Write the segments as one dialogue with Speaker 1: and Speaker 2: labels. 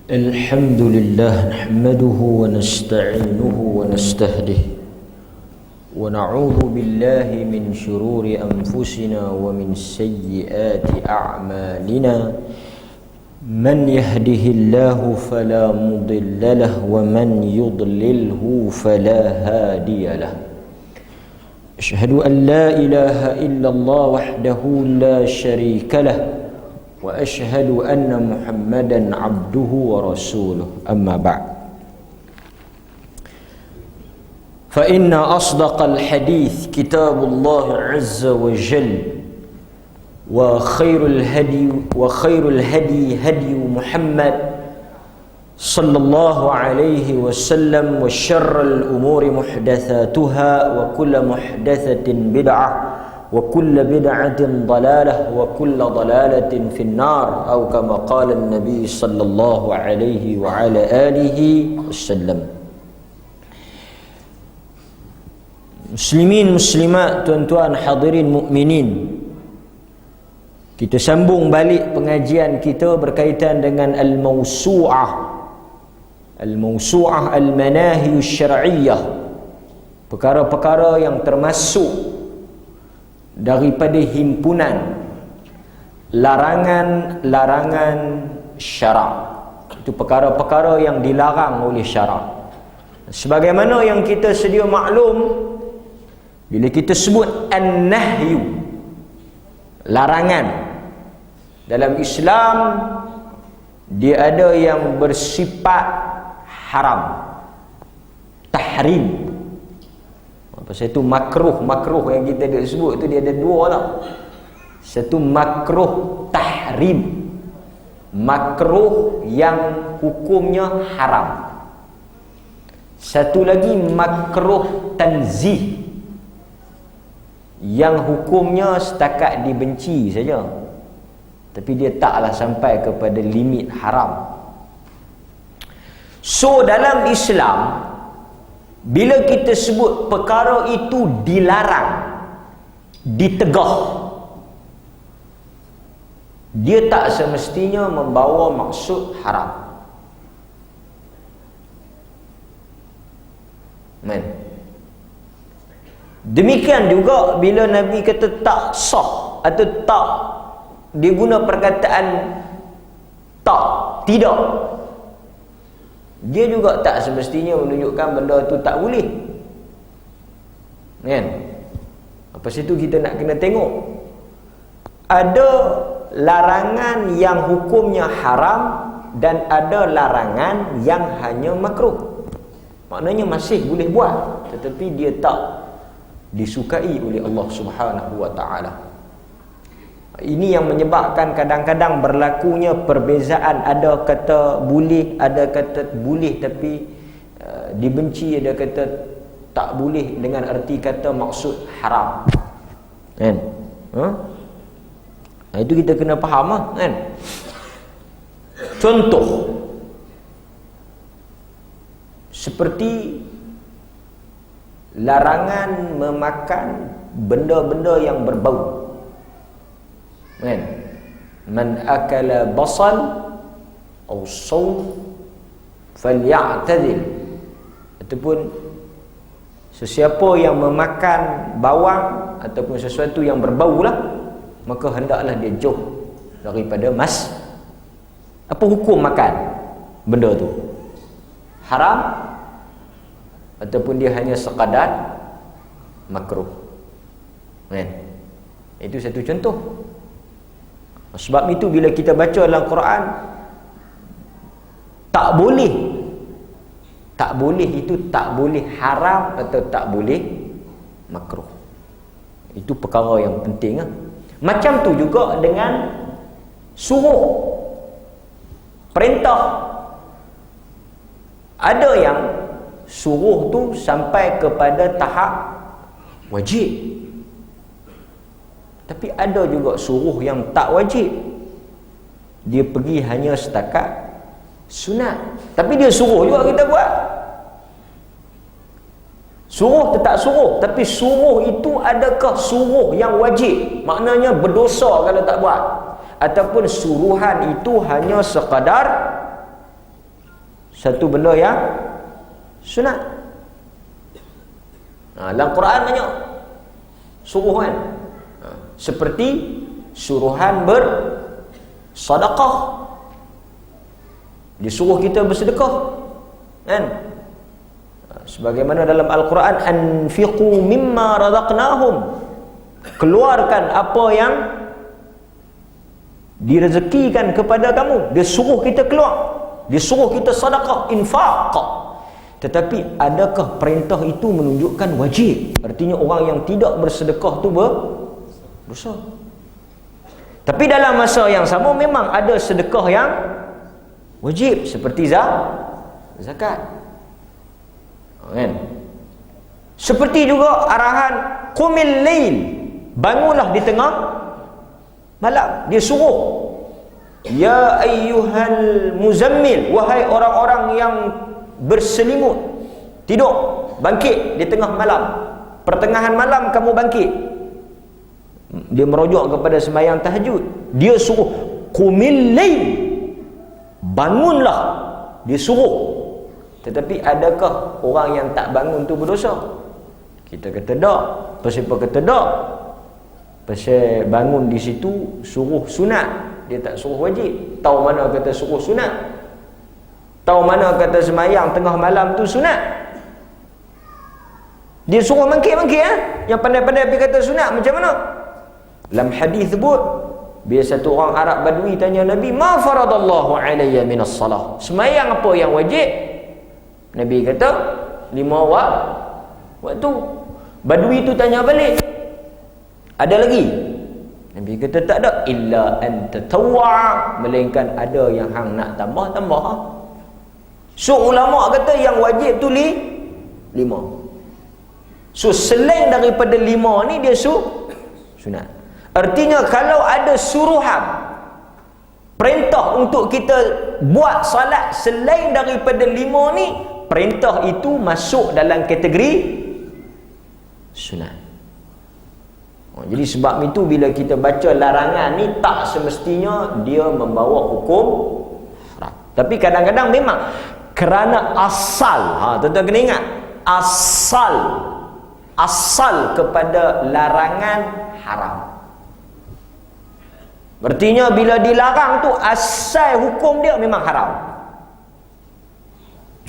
Speaker 1: الحمد لله نحمده ونستعينه ونستهديه ونعوذ بالله من شرور أنفسنا ومن سيئات أعمالنا من يهده الله فلا مضل له ومن يضلله فلا هادي له أشهد أن لا إله إلا الله وحده لا شريك له وأشهد أن محمدا عبده ورسوله أما بعد فإن أصدق الحديث كتاب الله عز وجل وخير الهدي هدي محمد صلى الله عليه وسلم وشر الأمور محدثاتها وكل محدثة بدعة وكل بدعة ضلالة وكل ضلالة في النار أو كما قال النبي صلى الله عليه وعلى آله وسلم. Muslimin muslimat, tuan-tuan hadirin mukminin, kita sambung balik pengajian kita berkaitan dengan al-mawsu'ah al-manahi syar'iyyah, perkara-perkara yang termasuk daripada himpunan larangan-larangan syarak. Itu perkara-perkara yang dilarang oleh syarak. Sebagaimana yang kita sedia maklum, bila kita sebut an-nahyu, larangan, dalam Islam dia ada yang bersifat haram, tahrim. Pasal itu makruh yang kita dah sebut tu dia ada dua lah. Satu makruh tahrim, makruh yang hukumnya haram. Satu lagi makruh tanzih, yang hukumnya setakat dibenci saja, tapi dia taklah sampai kepada limit haram. So dalam Islam, bila kita sebut perkara itu dilarang, ditegah, dia tak semestinya membawa maksud haram. Demikian juga bila Nabi kata tak sah atau tak, dia guna perkataan tak, tidak, dia juga tak semestinya menunjukkan benda tu tak boleh, kan? Apa situ kita nak kena tengok. Ada larangan yang hukumnya haram dan ada larangan yang hanya makruh. Maknanya masih boleh buat, tetapi dia tak disukai oleh Allah Subhanahu wa taala. Ini yang menyebabkan kadang-kadang berlakunya perbezaan. Ada kata boleh, ada kata boleh tapi dibenci, ada kata tak boleh dengan erti kata maksud haram, kan? Itu kita kena faham lah, kan? Contoh seperti larangan memakan benda-benda yang berbau, kan? Man akala basal atau sawf falyatadil, ataupun sesiapa yang memakan bawang ataupun sesuatu yang berbau lah, maka hendaklah dia jauh daripada mas. Apa hukum makan benda tu? Haram ataupun dia hanya sekadar makruh, kan? Itu satu contoh. Sebab itu bila kita baca dalam Quran tak boleh itu tak boleh haram atau tak boleh makruh. Itu perkara yang penting lah. Macam tu juga dengan suruh, perintah. Ada yang suruh tu sampai kepada tahap wajib, tapi ada juga suruh yang tak wajib, dia pergi hanya setakat sunat, tapi dia suruh juga kita buat. Suruh tetap suruh, tapi suruh itu adakah suruh yang wajib, maknanya berdosa kalau tak buat, ataupun suruhan itu hanya sekadar satu benda yang sunat. Dalam Quran banyak suruhan, seperti suruhan bersedekah. Disuruh kita bersedekah, kan? Sebagaimana dalam Al-Quran, anfiqu mimma razaqnahum, keluarkan apa yang direzekikan kepada kamu. Dia suruh kita keluar, dia suruh kita sedekah, infaq. Tetapi adakah perintah itu menunjukkan wajib? Artinya orang yang tidak bersedekah tu berdosa. Tapi dalam masa yang sama memang ada sedekah yang wajib, seperti zakat, kan? Seperti juga arahan qumil lail, bangunlah di tengah malam. Dia suruh, ya ayyuhal muzammil, wahai orang-orang yang berselimut, tidur, bangkit di tengah malam, pertengahan malam kamu bangkit. Dia merujuk kepada sembahyang tahajud. Dia suruh qumil lail, bangunlah, dia suruh. Tetapi adakah orang yang tak bangun tu berdosa? Kita kata tak. Pasal apa kata tak? Pasal bangun di situ suruh sunat, dia tak suruh wajib. Tahu mana kata suruh sunat? Tahu mana kata sembahyang tengah malam tu sunat? Dia suruh mangkit-mangkit, Yang pandai-pandai pergi kata sunat macam mana? Dalam hadis sebut, bila satu orang Arab Badui tanya Nabi, ma faradallahu alayya minas salah, sembahyang apa yang wajib? Nabi kata 5 waktu. Badui tu tanya balik, ada lagi? Nabi kata tak ada, illa an tatawwa, melainkan ada yang hang nak tambah. So ulama kata yang wajib tu 5. So selain daripada 5 ni dia sunat. Artinya kalau ada suruhan, perintah untuk kita buat salat selain daripada 5 ni, perintah itu masuk dalam kategori sunat. Jadi sebab itu bila kita baca larangan ni, tak semestinya dia membawa hukum haram. Tapi kadang-kadang memang kerana asal, tuan-tuan kena ingat, asal kepada larangan haram. Artinya bila dilarang tu asal hukum dia memang haram.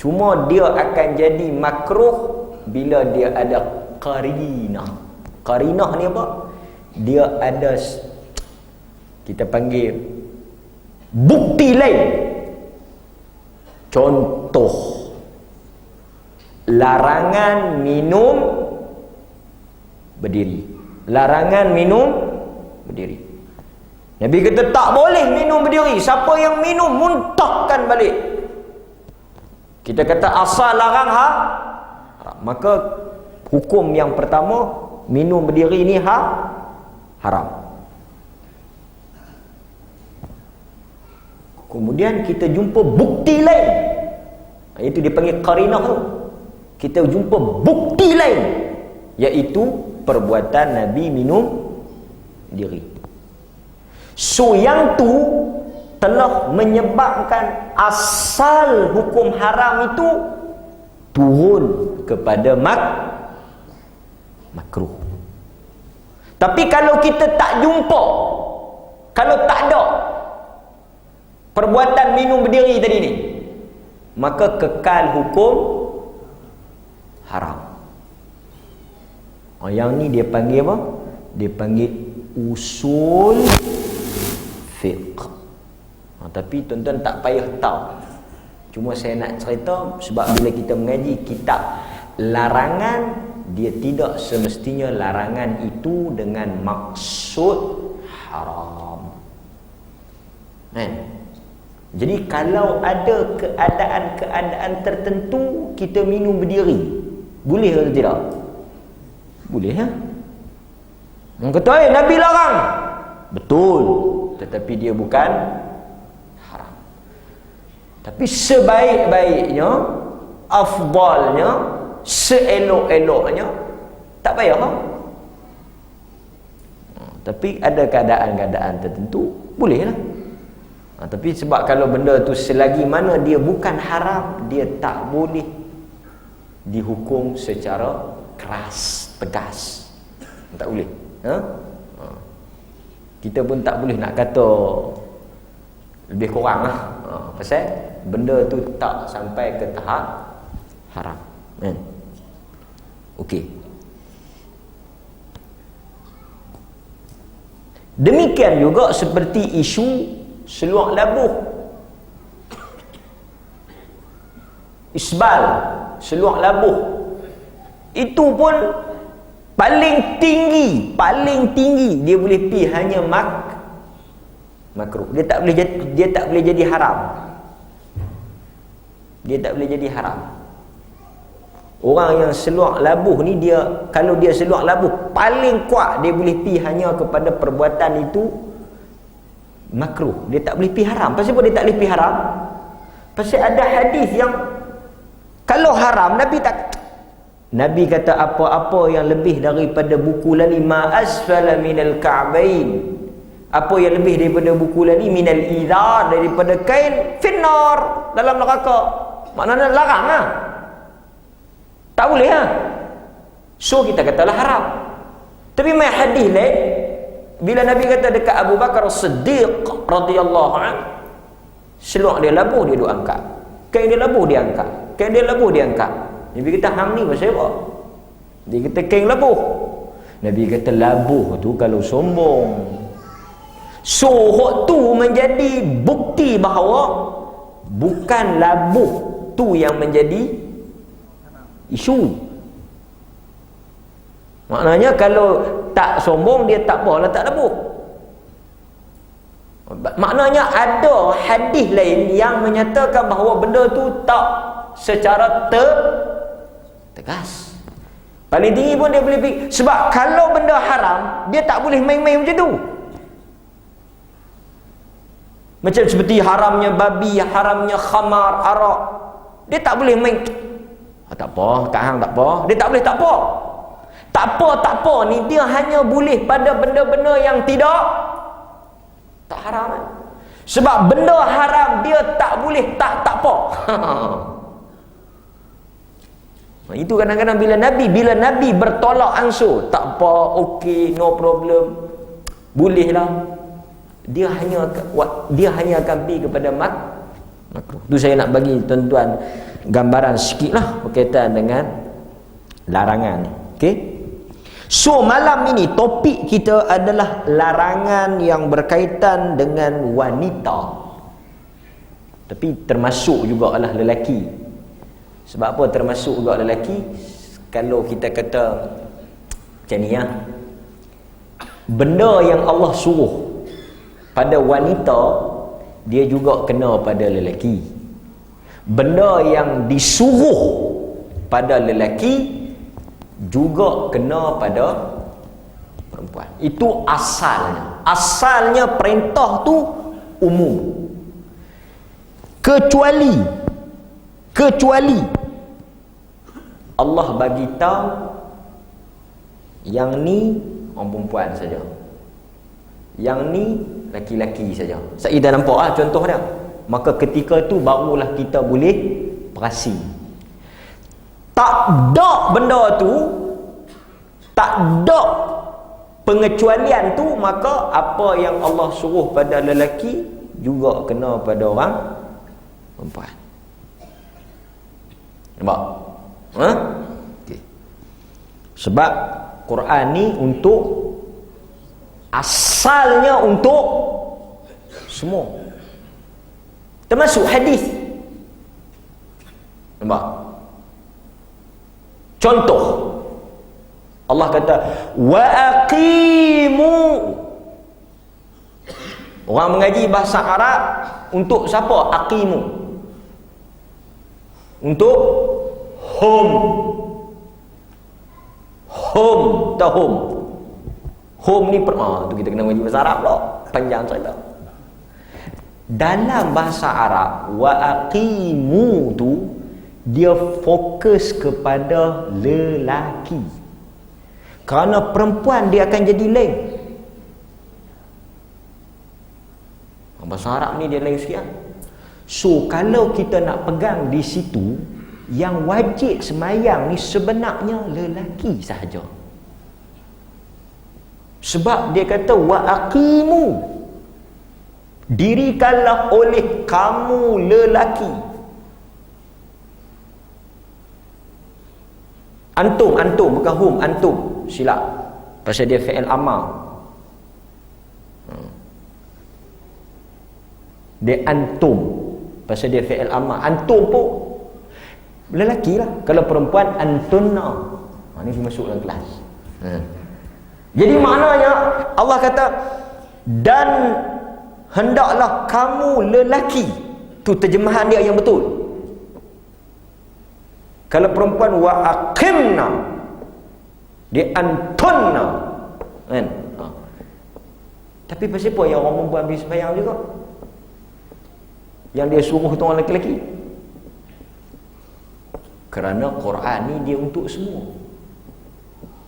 Speaker 1: Cuma dia akan jadi makruh bila dia ada qarinah. Qarinah ni apa? Dia ada, kita panggil, bukti lain. Contoh, larangan minum berdiri. Larangan minum berdiri. Nabi kata tak boleh minum berdiri. Siapa yang minum, muntahkan balik. Kita kata asal larang maka hukum yang pertama, minum berdiri ni haram. Kemudian kita jumpa bukti lain, itu dipanggil qarinah tu. Kita jumpa bukti lain, iaitu perbuatan Nabi minum diri. So yang tu telah menyebabkan asal hukum haram itu turun kepada makruh. Tapi kalau kita tak jumpa, kalau tak ada perbuatan minum berdiri tadi ni, maka kekal hukum haram. Yang ni dia panggil apa? Dia panggil usul fiqh. Tapi tuan-tuan tak payah tahu. Cuma saya nak cerita sebab bila kita mengaji kitab larangan, dia tidak semestinya larangan itu dengan maksud haram. Jadi kalau ada keadaan-keadaan tertentu kita minum berdiri, boleh atau tidak? Boleh, Orang kata, Nabi larang. Betul, tetapi dia bukan haram. Tapi sebaik-baiknya, afdalnya, seelok-eloknya, tak payah. Tapi ada keadaan-keadaan tertentu, bolehlah. Tapi sebab kalau benda tu selagi mana dia bukan haram, dia tak boleh dihukum secara keras, tegas. Tak boleh. Kita pun tak boleh nak kata lebih kurang lah. Pasal benda tu tak sampai ke tahap haram. Okey. Demikian juga seperti isu seluar labuh, isbal, seluar labuh, itu pun paling tinggi dia boleh pi hanya makruh. Dia tak boleh jadi haram. Orang yang seluar labuh ni, kalau dia seluar labuh paling kuat dia boleh pi hanya kepada perbuatan itu makruh. Dia tak boleh pi haram. Pasal apa dia tak boleh pi haram? Pasal ada hadis yang kalau haram Nabi kata apa-apa yang lebih daripada buku lali ma asfala minal ka'bain, apa yang lebih daripada buku lali minal idhar, daripada kain, finnar, dalam neraka. Maknanya larang lah. Tak boleh lah. So kita katalah haram. Tapi mai hadis lain, bila Nabi kata dekat Abu Bakar As-Siddiq radhiyallahu anhu, seluar dia labuh dia duk angkat, kain dia labuh dia angkat, kain dia labuh dia angkat. Nabi kata hang ni pasal apa? Dia kata kain labuh. Nabi kata labuh tu kalau sombong. So hak tu menjadi bukti bahawa bukan labuh tu yang menjadi isu. Maknanya kalau tak sombong, dia tak apalah tak labuh. Maknanya ada hadis lain yang menyatakan bahawa benda tu tak secara tegas. Paling tinggi pun dia boleh pergi. Sebab kalau benda haram, dia tak boleh main-main macam tu. Macam seperti haramnya babi, haramnya khamar, arak. Dia tak boleh main. Tak apa, kat hang tak apa. Dia tak boleh tak apa. Tak apa ni dia hanya boleh pada benda-benda yang tak haram. Sebab benda haram dia tak boleh tak apa. Itu kadang-kadang bila Nabi bertolak ansur, tak apa, okey, no problem, bolehlah. Dia hanya akan pergi kepada makruh. Tu saya nak bagi tuan-tuan gambaran sikitlah berkaitan dengan larangan ni. Okey. So malam ini topik kita adalah larangan yang berkaitan dengan wanita. Tapi termasuk juga adalah lelaki. Sebab apa termasuk juga lelaki? Kalau kita kata macam ni ya, benda yang Allah suruh pada wanita, dia juga kena pada lelaki. Benda yang disuruh pada lelaki juga kena pada perempuan. Itu asalnya. Asalnya perintah tu umum. Kecuali Allah bagi tahu yang ni orang perempuan saja, yang ni laki-laki saja. Kita nampak contoh dia. Maka ketika tu barulah kita boleh perasi. Tak ada benda tu, tak ada pengecualian tu, maka apa yang Allah suruh pada lelaki juga kena pada orang perempuan. Nampak? Okay. Sebab Quran ni untuk asalnya untuk semua, termasuk hadis. Nampak? Contoh, Allah kata wa aqimu. Orang mengaji bahasa Arab untuk siapa? Aqimu. Untuk hum. Hum ni tu kita kena mengaji bahasa Arab pula. Panjang cerita. Dalam bahasa Arab wa aqimu tu dia fokus kepada lelaki. Kerana perempuan dia akan jadi lain. Bahasa Arab ni dia lain sikit. So kalau kita nak pegang di situ, yang wajib semayang ni sebenarnya lelaki sahaja. Sebab dia kata wa aqimu, dirikanlah oleh kamu lelaki. Antum bukan hum, antum. Silap. Pasal dia fi'il amar. Dia antum. Pasal dia fi'il amar. Antum pun lelaki lah. Kalau perempuan antunna. Ni masuk dalam kelas. Jadi maknanya Allah kata, dan hendaklah kamu lelaki. Tu terjemahan dia yang betul. Kalau perempuan wa aqimna, dia antunna, kan? Tapi pasal apa yang orang perempuan habis sembahyang juga, yang dia suruh tu orang lelaki? Kerana Quran ni dia untuk semua.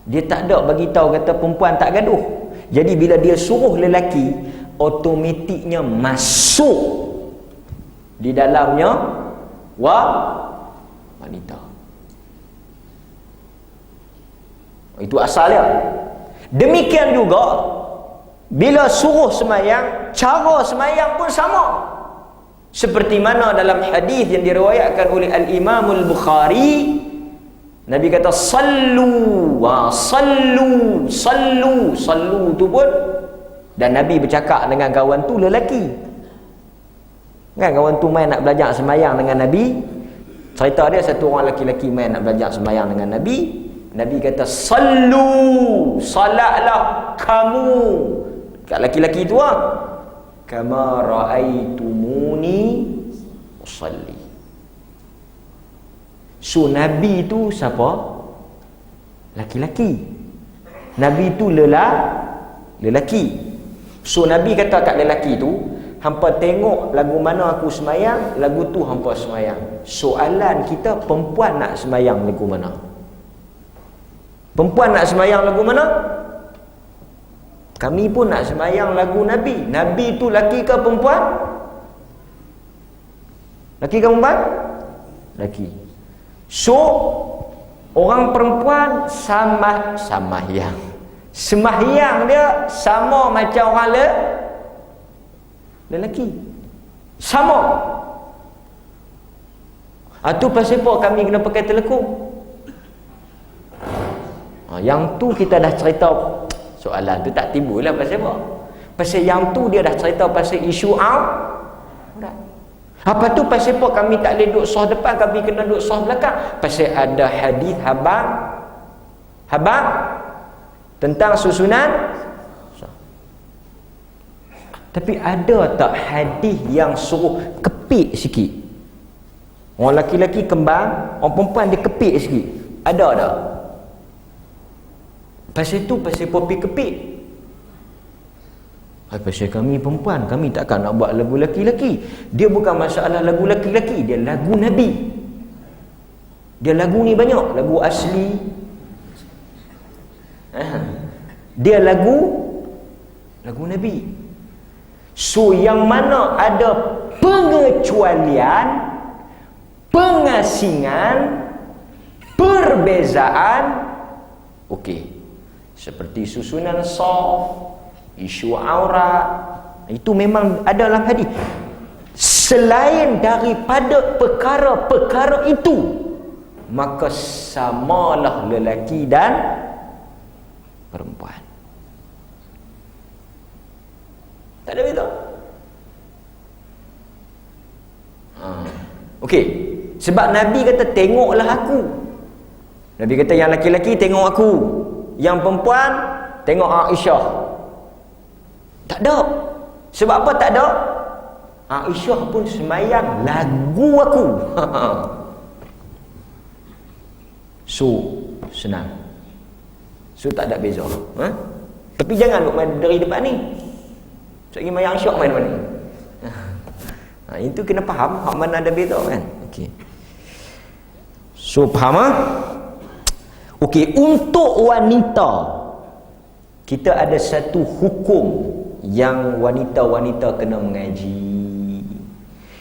Speaker 1: Dia tak ada bagi tahu kata perempuan tak gaduh. Jadi bila dia suruh lelaki, automatiknya masuk di dalamnya wanita. Itu asalnya. Demikian juga bila suruh semayang, cara semayang pun sama. Seperti mana dalam hadis yang diriwayatkan oleh Al-Imam Al-Bukhari, Nabi kata sallu tu pun, dan Nabi bercakap dengan kawan tu lelaki. Kan kawan tu main nak belajar semayang dengan Nabi. Cerita dia satu orang lelaki main nak belajar semayang dengan Nabi. Nabi kata sallu, salatlah kamu, kat lelaki-lelaki tu kama raaitumuni usalli. So Nabi tu siapa? Laki-laki. Nabi tu lelaki. So Nabi kata kat lelaki tu, hampa tengok lagu mana aku semayang, lagu tu hampa semayang. Soalan kita, perempuan nak semayang lagu mana? Perempuan nak semayang lagu mana? Kami pun nak semayang lagu Nabi. Nabi tu laki ke perempuan? Laki ke perempuan? Laki. So orang perempuan samahyang. Semahyang dia sama macam orang lelaki. Sama. Tu pasal apa kami kena pakai telekung? Yang tu kita dah cerita. Soalan tu tak timbul lah pasal apa? Pasal yang tu dia dah cerita pasal isu aurat. Apa tu pasal apa kami tak boleh duduk sah depan, kami kena duduk sah belakang? Pasal ada hadis habang tentang susunan. Tapi ada tak hadis yang suruh kepit sikit? Orang lelaki kembang, orang perempuan dia kepit sikit. Ada tak? Pasal tu pasal popi kepit. Pasal kami perempuan, kami takkan nak buat lagu lelaki-lelaki. Dia bukan masalah lagu lelaki-lelaki, dia lagu Nabi. Dia lagu ni banyak, lagu asli. Dia lagu Nabi. So yang mana ada pengecualian, pengasingan, perbezaan, okey. Seperti susunan saf, isu aurat, itu memang ada dalam hadis. Selain daripada perkara-perkara itu, maka samalah lelaki dan perempuan. Tak ada begitu. Okey. Sebab Nabi kata tengoklah aku. Nabi kata yang lelaki-lelaki tengok aku, yang perempuan tengok Aisyah. Tak ada. Sebab apa tak ada? Aisyah pun semayang lagu aku. So senang. So tak ada beza. Tapi jangan duk main dari depan ni. Sebab ingin mayang Aisyah main mana ni. Itu kena faham hak mana ada beza kan. Okey. So faham Okey, untuk wanita kita ada satu hukum yang wanita-wanita kena mengaji.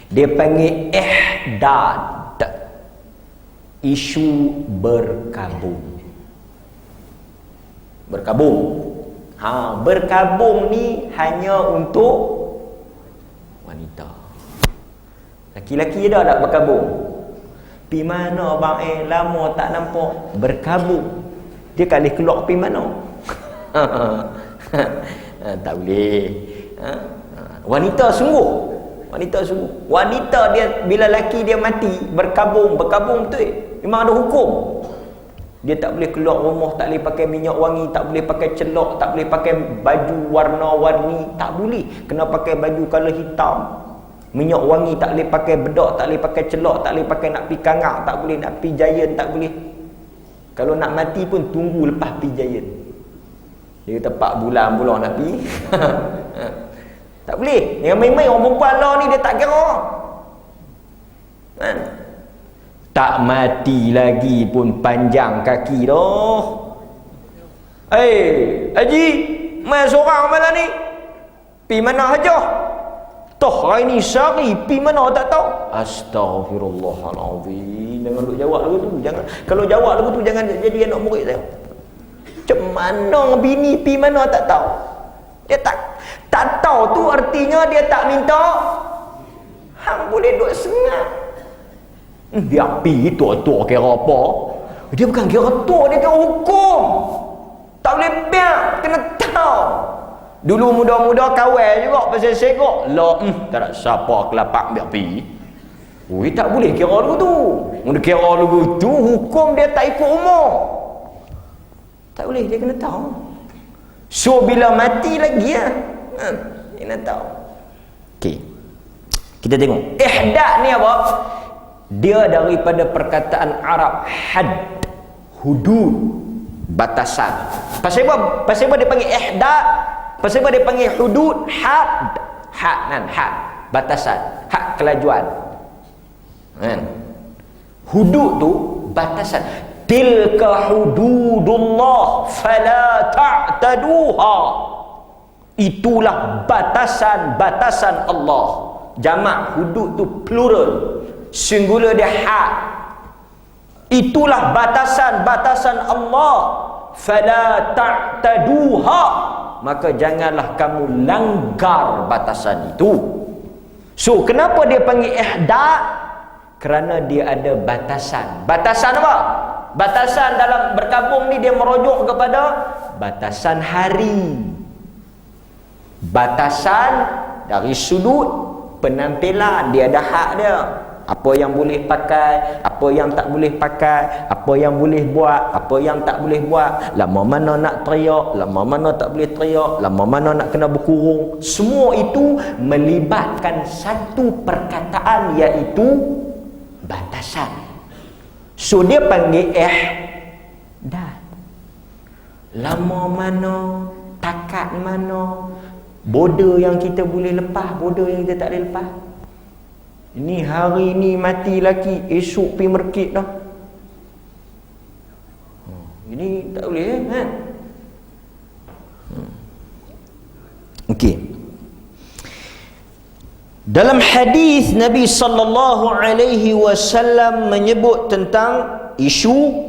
Speaker 1: Dia panggil ihdad, isu berkabung. Berkabung ni hanya untuk wanita. Laki-laki dah tak berkabung. Pi mana bang lama tak nampak berkabung. Dia kali keluar pi mana? Tak boleh. Wanita sungguh. Wanita dia bila laki dia mati berkabung betul. Memang ada hukum. Dia tak boleh keluar rumah, tak boleh pakai minyak wangi, tak boleh pakai celok, tak boleh pakai baju warna-warni, tak boleh. Kena pakai baju color hitam. Minyak wangi tak boleh pakai bedak, tak boleh pakai celok, tak boleh pakai nak pi kangak, tak boleh nak pi giant, tak boleh. Kalau nak mati pun tunggu lepas pi giant. Dia kata 4 bulan nak pi. Tak boleh. Yang main-main orang perempuan lah ni dia tak kira. Tak mati lagi pun panjang kaki dah. Haji, main seorang malam ni. Pi mana hajah? Toh hari ni sehari pi mana tak tahu. Astaghfirullahalazim. Jangan duk jawab lagu tu. Jangan. Kalau jawab lagu tu jangan jadi anak murid saya. Macam mana bini pi mana tak tahu. Dia tak tahu tu artinya dia tak minta. Hang boleh duk sengat. Dia pi tua-tua kira apa? Dia bukan kira tua, dia kira hukum. Tak boleh biar, kena tahu. Dulu muda-muda kawal juga pasal segok. Tak ada siapa kelapak biar pi. Tak boleh kira lagu tu. Dia kira lagu tu hukum dia tak ikut umur. Tak boleh, dia kena tahu. So bila mati lagi dia nak tahu. Okey. Kita tengok. Ihdad ni apa? Dia daripada perkataan Arab had, hudud, batasan. Pasal apa dia panggil ihdad? Pasal apa dia panggil hudud? Had, batasan, had kelajuan. Hudud tu batasan. Tilka hududullah fala ta'taduha. Itulah batasan-batasan Allah. Jamak hudud tu plural, singular dia had. Itulah batasan-batasan Allah. Fala ta'taduha. Maka janganlah kamu langgar batasan itu. So kenapa dia panggil ihdad? Kerana dia ada batasan. Batasan apa? Batasan dalam berkabung ni dia merujuk kepada batasan hari. Batasan dari sudut penampilan, dia ada hak dia. Apa yang boleh pakai, apa yang tak boleh pakai, apa yang boleh buat, apa yang tak boleh buat, lama mana nak teriak, lama mana tak boleh teriak, lama mana nak kena berkurung. Semua itu melibatkan satu perkataan, iaitu batasan. So dia panggil ihdad. Lama mana, takat mana, border yang kita boleh lepas, border yang kita tak boleh lepas. Ini hari ni mati laki, esok pergi merkit dah. Ini tak boleh kan? Okey. Dalam hadis Nabi sallallahu alaihi wasallam menyebut tentang isu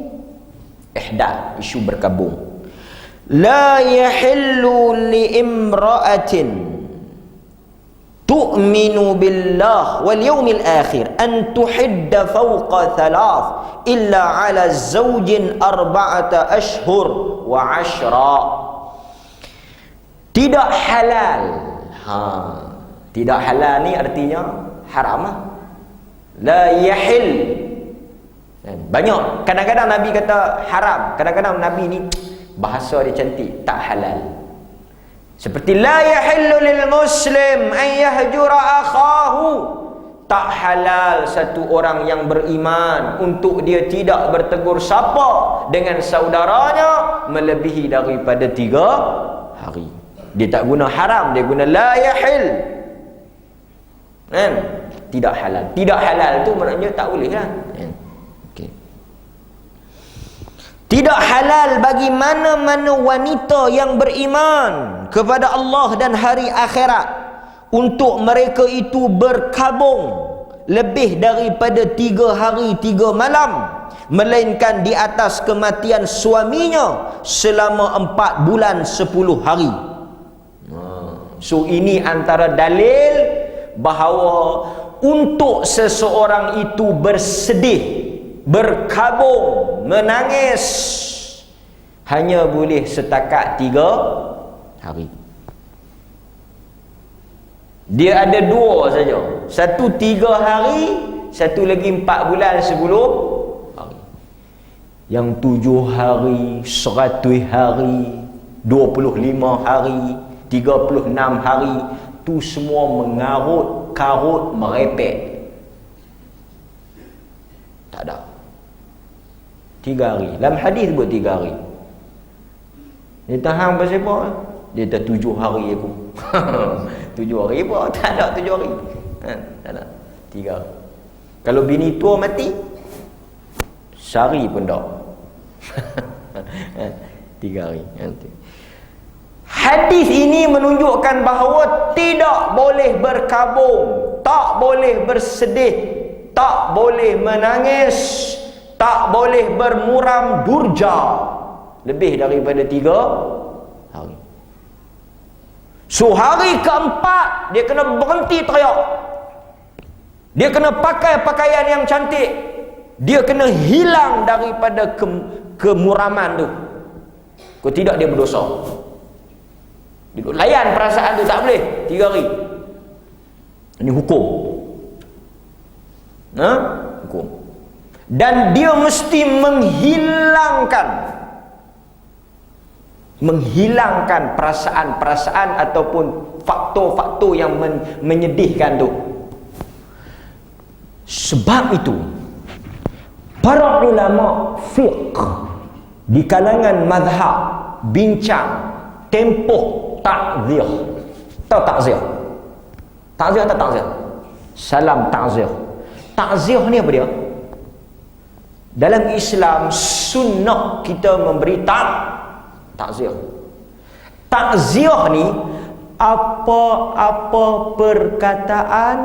Speaker 1: ihdad, isu berkabung. La yahillu li imra'atin tu'minu billah wal yawmil akhir an tuhidda fawqa thalath illa ala zawjin arba'ata ashhur wa 10. Tidak halal. Tidak halal ni artinya haram. La yahil. Banyak kadang-kadang Nabi kata haram, kadang-kadang Nabi ni bahasa dia cantik, tak halal. Seperti la yahillu lil muslim an yahjura akhahu. Tak halal satu orang yang beriman untuk dia tidak bertegur sapa dengan saudaranya melebihi daripada 3 hari. Dia tak guna haram, dia guna la yahil. Kan? Tidak halal. Tidak halal tu maknanya tak boleh lah. Okey. Tidak halal bagi mana-mana wanita yang beriman kepada Allah dan hari akhirat, untuk mereka itu berkabung lebih daripada 3 hari 3 malam, melainkan di atas kematian suaminya selama 4 bulan 10 hari. So ini antara dalil bahawa untuk seseorang itu bersedih, berkabung, menangis, hanya boleh setakat 3 hari. Dia ada 2 saja. Satu 3 hari, satu lagi 4 bulan 10 hari. Yang 7 hari, 100 hari, 25 hari, 36 hari, tu semua mengarut, karut, merepek. Tak ada. 3 hari. Dalam hadis buat 3 hari. Dia tahan pasal apa? Dia dah 7 hari aku. 7 hari apa? Tak ada 7 hari. Tak ada. 3 hari. Kalau bini tua mati, sehari pun tak. 3 hari. Hadis ini menunjukkan bahawa tidak boleh berkabung, tak boleh bersedih, tak boleh menangis, tak boleh bermuram durja lebih daripada 3 hari. So hari keempat dia kena berhenti teriak. Dia kena pakai pakaian yang cantik. Dia kena hilang daripada kemuraman tu. Kalau tidak dia berdosa. Dia layan perasaan tu, tak boleh 3 hari. Ini hukum. Hukum. Dan dia mesti menghilangkan perasaan-perasaan ataupun faktor-faktor yang menyedihkan tu. Sebab itu para ulama fiqh di kalangan mazhab bincang tempoh ta'zir. Tahu ta'zir? Ta'zir atau ta'zir? Salam ta'zir. Ta'zir ni apa dia? Dalam Islam sunnah kita memberi ta'zir. Ta'zir ni apa-apa perkataan,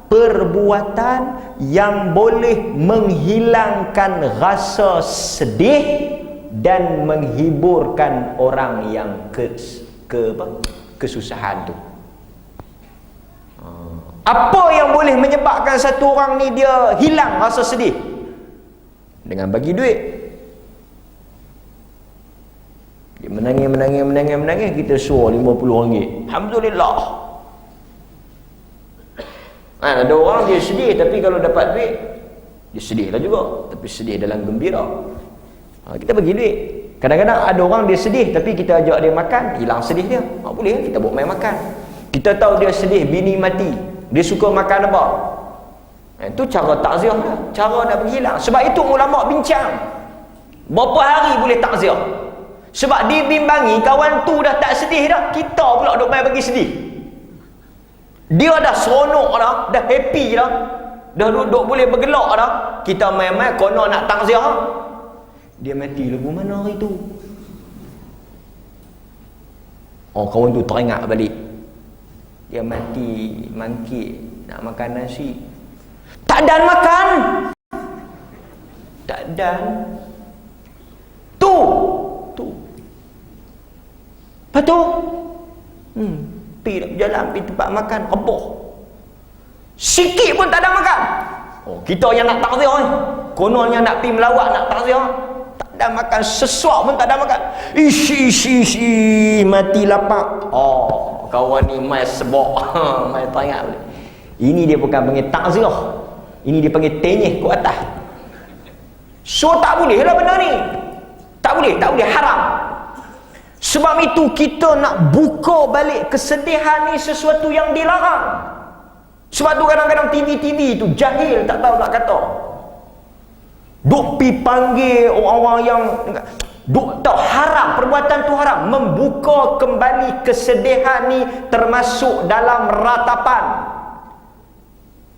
Speaker 1: perbuatan yang boleh menghilangkan rasa sedih dan menghiburkan orang yang kesusahan tu. Apa yang boleh menyebabkan satu orang ni dia hilang rasa sedih? Dengan bagi duit. Dia menangis, kita suruh RM50. Alhamdulillah. Ada orang dia sedih, tapi kalau dapat duit dia sedihlah juga, tapi sedih dalam gembira. Kita bagi duit. Kadang-kadang ada orang dia sedih, tapi kita ajak dia makan, hilang sedih dia. Boleh, kita bawa main makan. Kita tahu dia sedih, bini mati, dia suka makan apa, itu cara takziah dia, cara nak hilang. Sebab itu ulama bincang berapa hari boleh takziah. Sebab dibimbangi kawan tu dah tak sedih dah, kita pula duk main bagi sedih. Dia dah seronok dah happy dah duduk boleh bergelak dah, kita main-main konon nak takziah. Dia mati lagu mana hari tu? Kawan tu teringat balik. Dia mati mangkit nak makan nasi. Tak dan makan. Tak dan. Tu. Lepas tu pergi jalan, pergi tempat makan, reboh. Sikit pun tak ada makan. Kita yang nak takziah ni. Kononnya nak pergi melawat, nak takziah, tak ada makan, sesuap pun tak ada makan. Ishi, mati lapar. Kawan ni mai sebok. Mai teringat boleh. Ini dia bukan panggil takziah. Ini dia panggil tenyeh ke atas. So tak boleh lah benda ni. Tak boleh, haram. Sebab itu kita nak buka balik kesedihan ni sesuatu yang dilarang. Sebab tu kadang-kadang TV tu jahil, tak tahu nak kata. Duk pi panggil orang-orang yang duk tahu haram, perbuatan tu haram. Membuka kembali kesedihan ni termasuk dalam ratapan.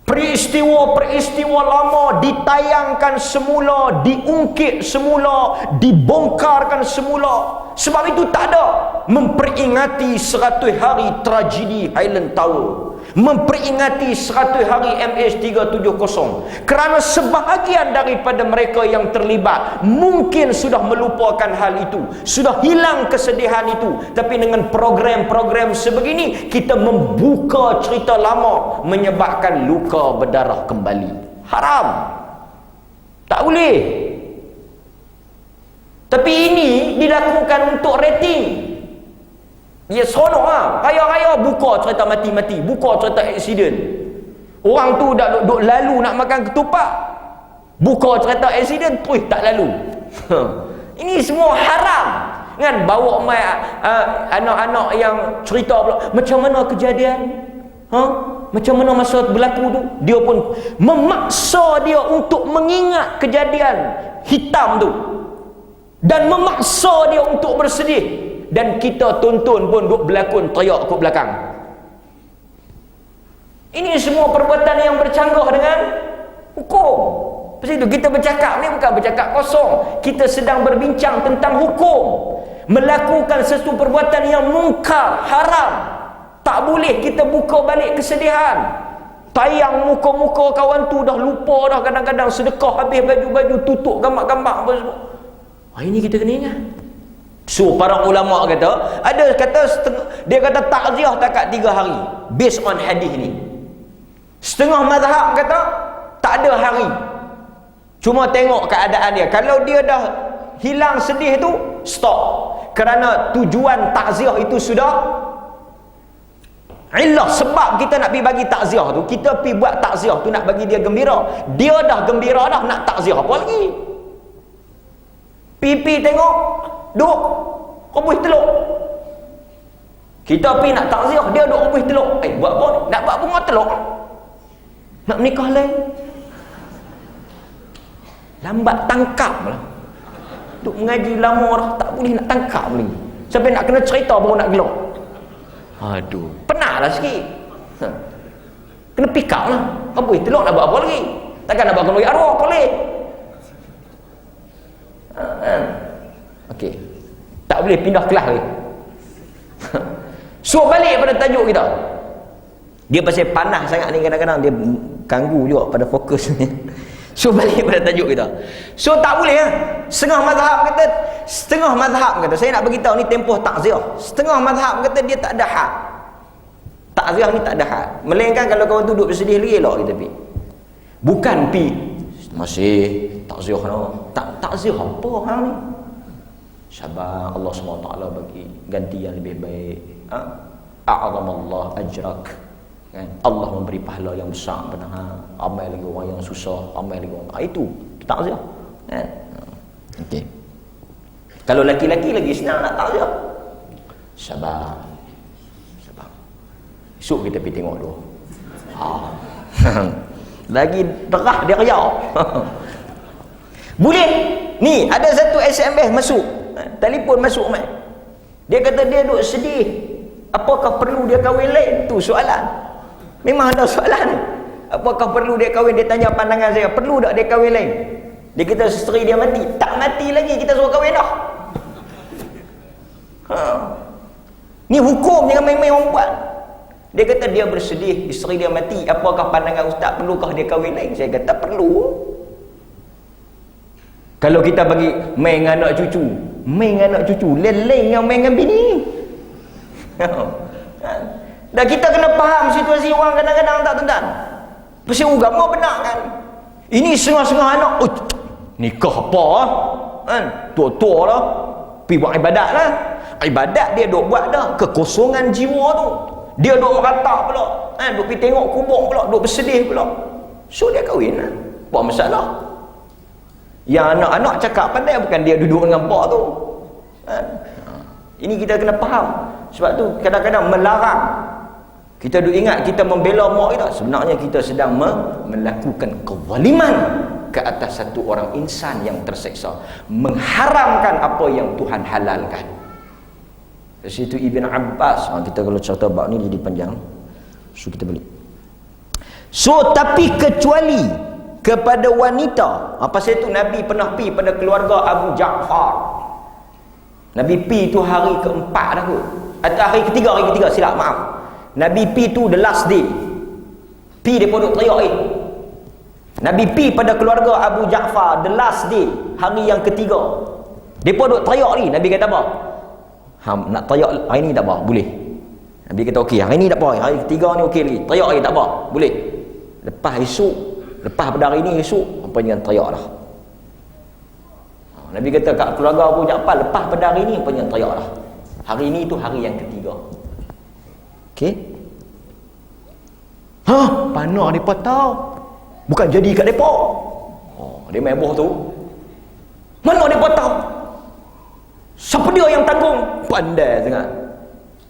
Speaker 1: Peristiwa-peristiwa lama ditayangkan semula, diungkit semula, dibongkarkan semula.
Speaker 2: Sebab itu tak ada memperingati 100 hari tragedi Highland Tower, memperingati 100 hari MH370, kerana sebahagian daripada mereka yang terlibat mungkin sudah melupakan hal itu, sudah hilang kesedihan itu. Tapi dengan program-program sebegini, kita membuka cerita lama, menyebabkan luka berdarah kembali. Haram, tak boleh. Tapi ini dilakukan untuk rating. Dia seronok lah. Raya-raya buka cerita mati-mati, buka cerita aksiden. Orang tu dah duduk lalu nak makan ketupat, buka cerita aksiden, terus tak lalu. Ini semua haram. Kan bawa mai anak-anak yang cerita pula macam mana kejadian, macam mana masa berlaku tu. Dia pun memaksa dia untuk mengingat kejadian hitam tu, dan memaksa dia untuk bersedih. Dan kita tonton pun duk berlakon teriak kat belakang. Ini semua perbuatan yang bercanggah dengan hukum. Pasal itu kita bercakap ni bukan bercakap kosong. Kita sedang berbincang tentang hukum. Melakukan sesuatu perbuatan yang mungkar, haram, tak boleh kita buka balik kesedihan. Tayang muka-muka kawan tu dah lupa dah, kadang-kadang sedekah habis baju-baju, tutup gambar-gambar apa semua. Ini kita kena ingat. So para ulama kata, ada kata dia kata takziah takat 3 hari based on hadis ni. Setengah mazhab kata tak ada hari, cuma tengok keadaan dia. Kalau dia dah hilang sedih tu, stop. Kerana tujuan takziah itu sudah illah. Sebab kita nak pergi bagi takziah tu, kita pergi buat takziah tu nak bagi dia gembira. Dia dah gembira dah, nak takziah apa lagi? Pipi tengok duk rebus telur, kita pergi nak takziah, dia duk rebus telur. Buat apa ni? Nak buat bunga telur, nak menikah lain. Lambat tangkap lah. Duk mengaji lama dah, tak boleh nak tangkap lagi. Sampai nak kena cerita baru nak gelak. Aduh, penat lah sikit. Kena pick up lah. Rebus telur nak buat apa lagi? Takkan nak buat kenduri arwah boleh. Okey, tak boleh pindah kelas lagi. So balik pada tajuk kita. Dia pasal panas sangat ni, kadang-kadang dia ganggu juga pada fokus ni. So balik pada tajuk kita. So tak boleh lah. Setengah mazhab kata, saya nak beritahu ni tempoh takziah. Setengah mazhab kata dia tak ada had. Takziah ni tak ada had. Melainkan kalau kawan tu duduk bersedih lagi, elok kita pergi. Bukan pergi masih takziah no. Takziah apa hang ni? Sabar, Allah SWT bagi ganti yang lebih baik. A'zamallah ajrak. Kan? Allah memberi pahala yang besar pada hang. Amal lagi orang yang susah, amal lagi orang. Itu takziah. Kan? Okey. Kalau laki-laki lagi senang nak takziah. Sabar. Esok kita pergi tengok dulu. Lagi terah dia riak. Boleh. Ni ada satu SMS masuk, telefon masuk mai. Dia kata dia duk sedih, apakah perlu dia kahwin lain? Tu soalan. Memang ada soalan. Apakah perlu dia kahwin? Dia tanya pandangan saya, perlu tak dia kahwin lain? Dia kata isteri dia mati. Tak mati lagi kita suruh kahwin dah. Ni hukum, jangan main-main orang buat. Dia kata dia bersedih, isteri dia mati, apakah pandangan ustaz, perlukah dia kahwin lain? Saya kata perlu. Kalau kita bagi main dengan anak cucu, lain yang main dengan bini. Dan kita kena faham situasi orang kadang-kadang tak tuan-tuan. Pasal agama benar kan. Ini setengah-setengah anak, nikah apa kan? Tua-tua lah, pergi buat ibadat lah. Ibadat dia duk buat dah, kekosongan jiwa tu. Dia duk meratap pula, duk pergi tengok kubur pula, duk bersedih pula. So dia kahwin lah. Buat masalah. Yang anak-anak cakap pandai, bukan dia duduk dengan bak tu. Ini kita kena faham. Sebab tu kadang-kadang melarang. Kita duk ingat kita membela mak kita, sebenarnya kita sedang melakukan kezaliman ke atas satu orang insan yang terseksa, mengharamkan apa yang Tuhan halalkan. Dari situ Ibn Abbas, kita kalau cerita bab ni jadi panjang, so kita balik. So tapi kecuali kepada wanita. Pasal itu Nabi pernah pergi pada keluarga Abu Ja'far.
Speaker 1: Nabi pi tu hari keempat dah kot. Atau hari ketiga, silap maaf. Nabi pi tu the last day. Pi depa duk teriak Nabi pi pada keluarga Abu Ja'far the last day, hari yang ketiga. Depa duk teriak ni. Nabi kata apa? Nak teriak hari ni tak apa, boleh. Nabi kata okey, hari ni tak apa, hari ketiga ni okey lagi. Teriak lagi tak apa, boleh. Lepas esok, lepas pada hari ni esok, apa jangan teriak lah. Nabi kata kat keluarga Abu Ja'far, lepas pada hari ni apa jangan teriak lah. Hari ni tu hari yang ketiga. Okey? Panah depa tahu. Bukan jadi kat depa. Dia main boh tu. Mana depa tahu? Siapa dia yang tanggung? Pandai sangat.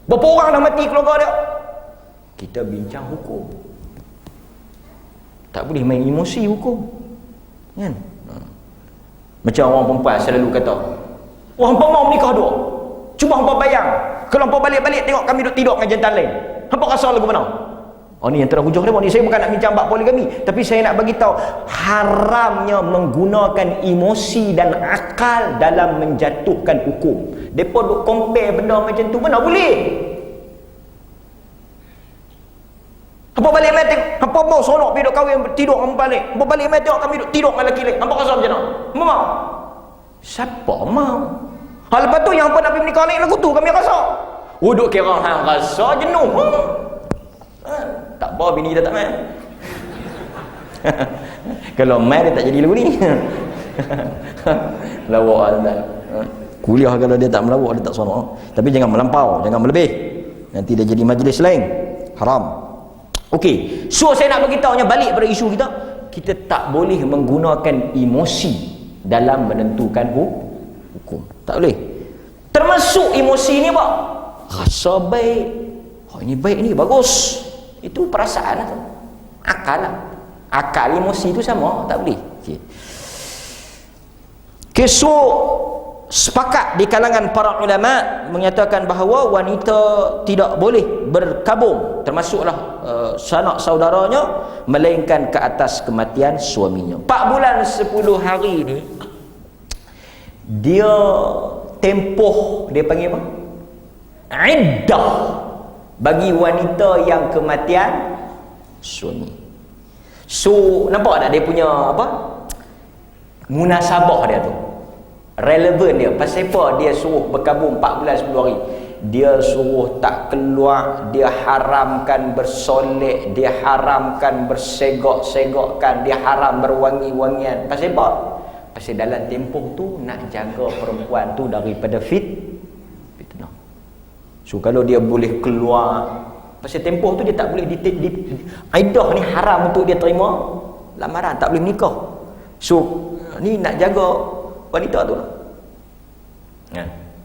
Speaker 1: Berapa orang dah mati keluarga dia? Kita bincang hukum. Tak boleh main emosi hukum. Kan? Macam orang perempuan selalu kata, "Wah, hangpa mau menikah dua. Cuba hangpa bayang, kalau hangpa balik-balik tengok kami duduk tidur dengan jantan lain. Hangpa rasa lagu mana?" Ni antara hujah dia. Ni saya bukan nak bincang bab poligami, tapi saya nak bagi tahu haramnya menggunakan emosi dan akal dalam menjatuhkan hukum. Depa duk compare benda macam tu, mana boleh? Hangpa balik mai tengok, hangpa mau seronok pergi duk kahwin tidur dengan balik. Hangpa balik mai tengok kami duk tidur dengan lelaki lain. Hangpa rasa macam mana? Mau? Siapa mau? Lepas tu yang hangpa nak pergi menikah lain lagu tu kami rasa. Duk kira hang rasa jenuh. Tak apa bini kita tak main. Kalau main dia tak jadi lagu ni. Lawak Azlan. Kuliah kalau dia tak melawak dia tak seronok. Tapi jangan melampau, jangan melebih. Nanti dia jadi majlis lain. Haram. Okey. So saya nak beritahunya balik pada isu kita. Kita tak boleh menggunakan emosi dalam menentukan hukum. Tak boleh. Termasuk emosi ni apa? Rasa baik. Ini baik ni bagus. Itu perasaan lah tu. Akal lah. Akal emosi tu sama. Tak boleh. Okay, so sepakat di kalangan para ulama menyatakan bahawa wanita tidak boleh berkabung, termasuklah sanak saudaranya, melainkan ke atas kematian suaminya. 4 bulan 10 hari ni dia tempoh, dia panggil apa? Iddah bagi wanita yang kematian suami. So nampak tak dia punya apa, munasabah dia tu, relevan dia. Pasal apa dia suruh berkabung 4 bulan 10 hari? Dia suruh tak keluar, dia haramkan bersolek, dia haramkan bersegok-segokkan, dia haram berwangi-wangian. Pasal apa? Pasal dalam tempoh tu nak jaga perempuan tu daripada fitnah. So kalau dia boleh keluar, pasal tempoh tu dia tak boleh iddah ni haram untuk dia terima lamaran, tak boleh menikah. So ni nak jaga wanita tu lah.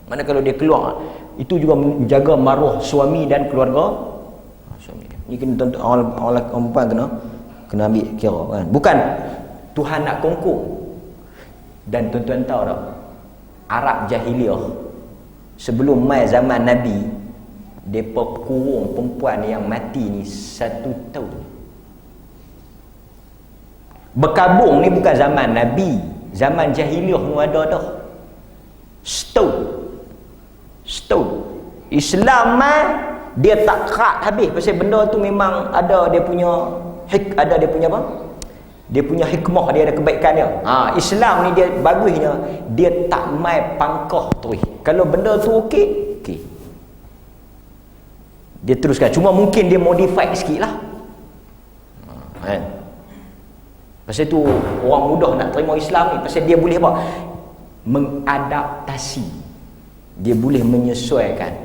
Speaker 1: Mana kalau dia keluar, itu juga menjaga maruah suami dan keluarga suami dia. Ni kena orang perempuan kena ambil kira kan. Bukan Tuhan nak kongkong. Dan tuan-tuan tahu tak, Arab jahiliah sebelum mai zaman Nabi, depa kurung perempuan yang mati ni 1 tahun. Berkabung ni bukan zaman Nabi, zaman jahiliah pun ada dah. Setahun. Islam dia tak kerat habis, pasal benda tu memang ada dia punya apa? Dia punya hikmah, dia ada kebaikan dia. Islam ni dia bagusnya, dia tak mai pangkah terus. Kalau benda tu okey. Dia teruskan. Cuma mungkin dia modify sikit lah. Kan? Pasal tu orang mudah nak terima Islam ni. Pasal dia boleh apa? Mengadaptasi. Dia boleh menyesuaikan.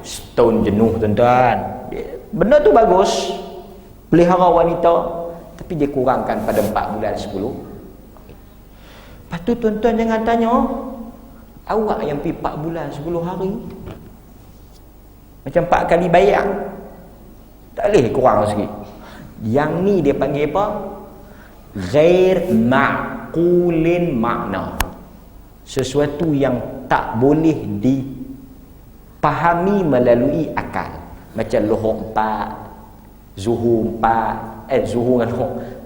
Speaker 1: Setahun jenuh tuan-tuan. Benda tu bagus. Pelihara wanita. Tapi dia kurangkan pada 4 bulan 10. Lepas tu tuan-tuan jangan tanya, awak yang pergi 4 bulan 10 hari macam 4 kali bayang, tak boleh kurang sikit. Yang ni dia panggil apa? Ghair ma'qulin makna. Sesuatu yang tak boleh dipahami melalui akal. Macam lohor 4, zuhur 4,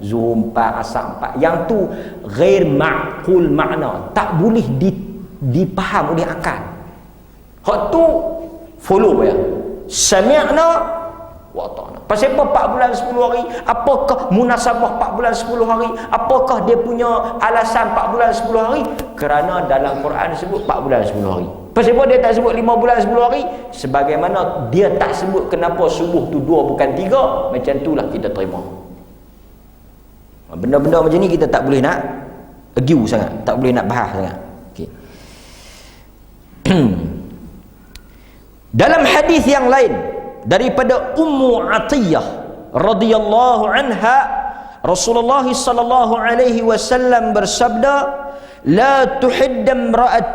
Speaker 1: zuhur 4, asar 4. Yang tu ghair ma'qul makna, tak boleh
Speaker 2: dipaham oleh akal. Hak tu follow ya. Sami'na wa ata'na. Pasal apa 4 bulan 10 hari? Apakah munasabah 4 bulan 10 hari? Apakah dia punya alasan 4 bulan 10 hari? Kerana dalam Quran sebut 4 bulan 10 hari. Pasal apa dia tak sebut 5 bulan 10 hari? Sebagaimana dia tak sebut kenapa subuh tu 2 bukan 3. Macam itulah kita terima. Benda-benda macam ni kita tak boleh nak argue sangat, tak boleh nak bahas sangat. Okey. Dalam hadis yang lain daripada Ummu Atiyah radhiyallahu anha, Rasulullah sallallahu alaihi wasallam bersabda, la tuhiddam ra'at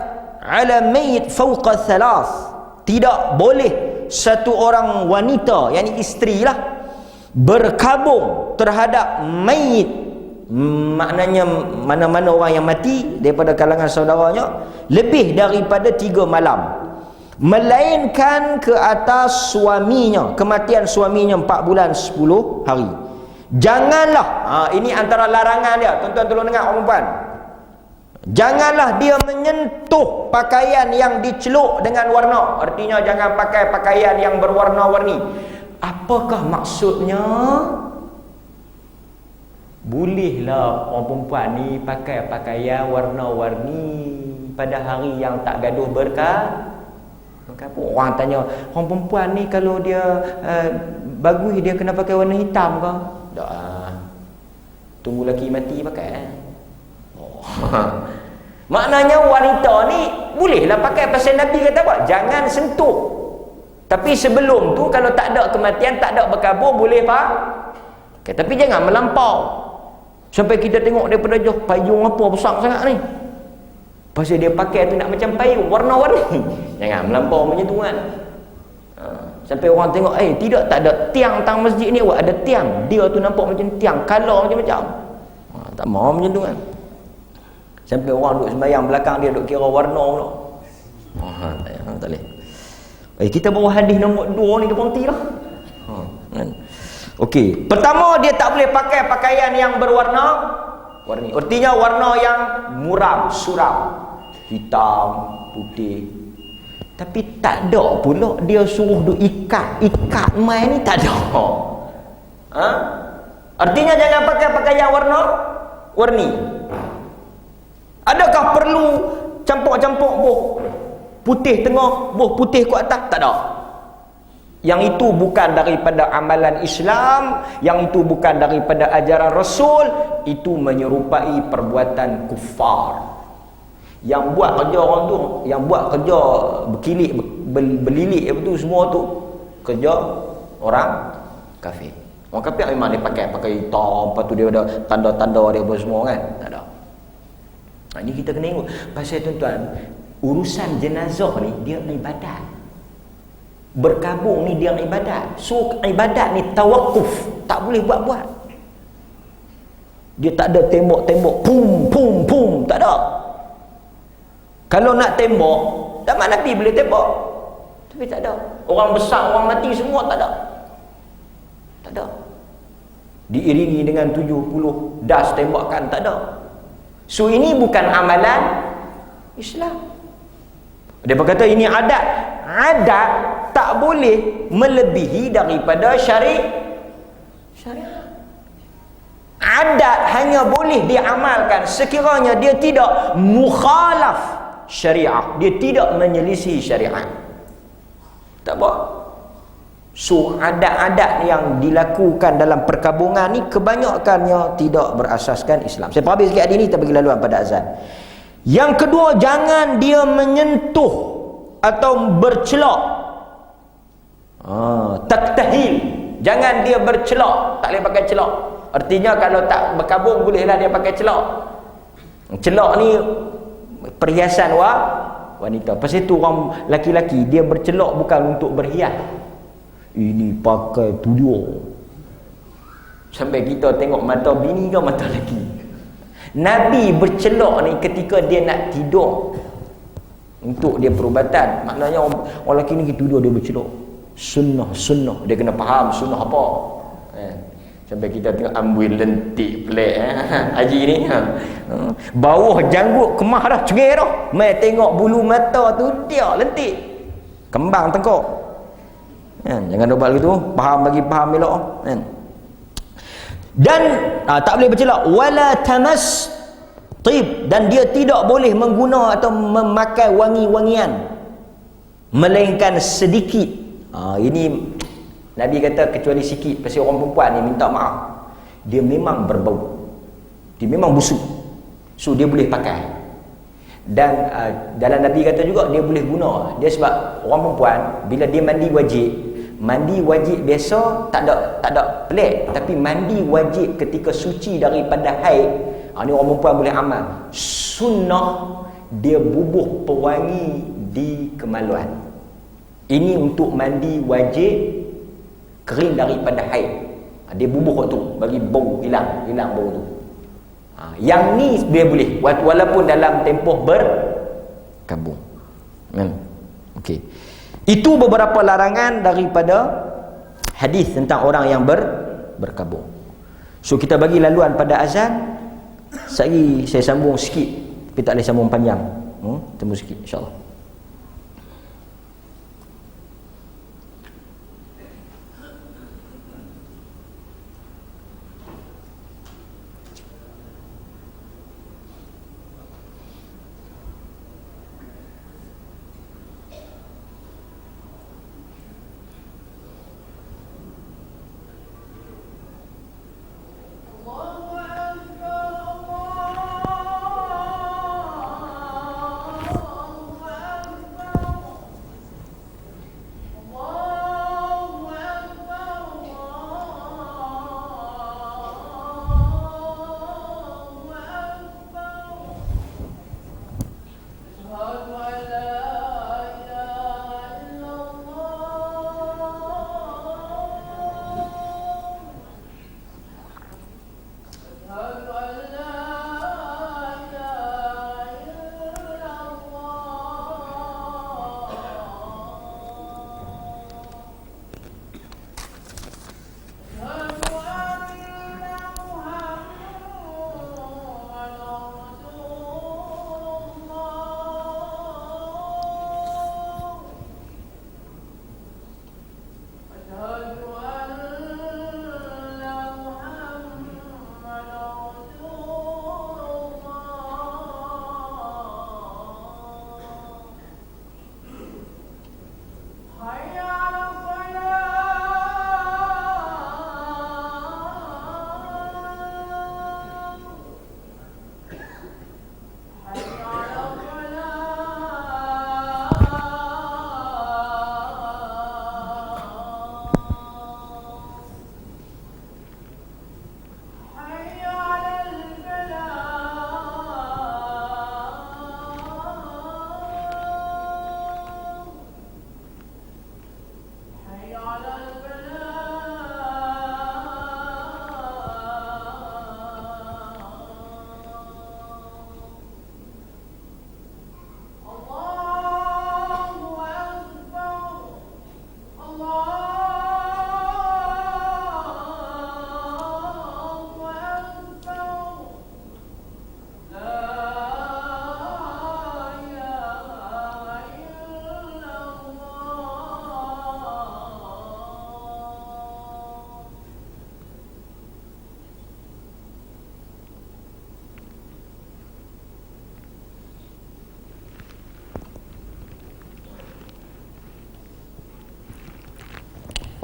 Speaker 2: ala mayyit fawqa thalath. Tidak boleh satu orang wanita, yakni isteri lah, berkabung terhadap mayit, maknanya mana-mana orang yang mati daripada kalangan saudaranya, lebih daripada 3 malam, melainkan ke atas suaminya, kematian suaminya 4 bulan 10 hari. Janganlah, ini antara larangan dia, tuan-tuan tolong dengar orang perempuan, janganlah dia menyentuh pakaian yang diceluk dengan warna. Artinya jangan pakai pakaian yang berwarna-warni. Apakah maksudnya? Bolehlah orang perempuan ni pakai pakaian warna-warni pada hari yang tak gaduh berkah. Orang tanya, orang perempuan ni kalau dia bagus, dia kena pakai warna hitam ke? Tak. Tunggu lelaki mati pakai. Maknanya wanita ni bolehlah pakai. Pasal Nabi kata apa? Jangan sentuh. Tapi sebelum tu kalau tak ada kematian, tak ada berkabur, boleh pak. Okay, tapi jangan melampau sampai kita tengok daripada jauh, payung apa besar sangat ni. Pasal dia pakai tu nak macam payung warna-warni. Jangan melampau macam tu kan. Sampai orang tengok, tidak, tak ada tiang tang masjid ni, ada tiang. Dia tu nampak macam tiang, color macam-macam. Tak mau macam tu kan. Sampai orang duduk sembahyang belakang dia duduk kira warna pula. Tak boleh. Kita bawa hadis nombor 2 ni dia berhenti lah. Kan? Okey, pertama dia tak boleh pakai pakaian yang berwarna-warni. Artinya warna yang muram, suram, hitam, putih. Tapi tak ada pula dia suruh duk ikat mai ni, tak ada. Artinya jangan pakai pakaian warna-warni. Adakah perlu campur-campur boh putih tengah, boh putih kat atas? Tak ada. Yang itu bukan daripada amalan Islam, yang itu bukan daripada ajaran Rasul. Itu menyerupai perbuatan kufar. Yang buat kerja orang tu, yang buat kerja berkilik, belilik apa tu, semua tu kerja orang kafir. Orang kafir memang dia pakai hitam, lepas tu dia ada tanda-tanda dia apa semua kan. Tak ada. Ini kita kena ingat. Pasal tuan-tuan, urusan jenazah ni dia ibadat. Berkabung ni dia ibadat. So ibadat ni tawakuf, tak boleh buat-buat. Dia tak ada tembok-tembok pum, tak ada. Kalau nak tembok, zaman Nabi boleh tembok, tapi tak ada. Orang besar, orang mati semua tak ada. Tak ada. Diiringi dengan 70 das tembakan, tak ada. So ini bukan amalan Islam. Dia berkata ini adat. Adat tak boleh melebihi daripada syariat. Adat hanya boleh diamalkan sekiranya dia tidak mukhalaf syariah, dia tidak menyelisih syariat. Tak apa. So adat-adat yang dilakukan dalam perkabungan ni kebanyakannya tidak berasaskan Islam. Saya habis sikit hadis ni, kita bagi laluan pada azan. Yang kedua, jangan dia menyentuh atau bercelak. Taktahil, jangan dia bercelak, tak boleh pakai celak. Artinya kalau tak berkabung bolehlah dia pakai celak. Celak ni perhiasan wanita. Pasal tu orang laki-laki dia bercelak bukan untuk berhias. Ini pakai tu dia. Sampai kita tengok mata bini ke mata lelaki. Nabi bercelak ni ketika dia nak tidur untuk dia perubatan. Maknanya orang lelaki ni tidur dia bercelak. Sunnah. Dia kena faham sunnah apa. Sampai kita tengok ambil lentik pelik haji ni. Bawah janggut kemah dah, cengih dah. Mai tengok bulu mata tu dia lentik. Kembang tengkok. Kan? Jangan dobal gitu. Faham bagi faham elok kan. Dan tak boleh bercelak wala tamas tib, dan dia tidak boleh mengguna atau memakai wangi-wangian melainkan sedikit. Ini Nabi kata kecuali sikit. Pasal orang perempuan ni minta maaf, dia memang berbau, dia memang busuk, so dia boleh pakai. Dan dalam Nabi kata juga dia boleh guna dia, sebab orang perempuan bila dia mandi wajib biasa tak ada pelik, tapi mandi wajib ketika suci daripada haid, ni orang perempuan boleh amal. Sunnah dia bubuh pewangi di kemaluan. Ini untuk mandi wajib kering daripada haid. Dia bubuh tu bagi bau hilang bau tu. Yang ni dia boleh walaupun dalam tempoh berkabung. Okey. Itu beberapa larangan daripada hadis tentang orang yang berkabung. So kita bagi laluan pada azan. Sekali saya sambung sikit, tapi tak boleh sambung panjang. Temu sikit insya-Allah.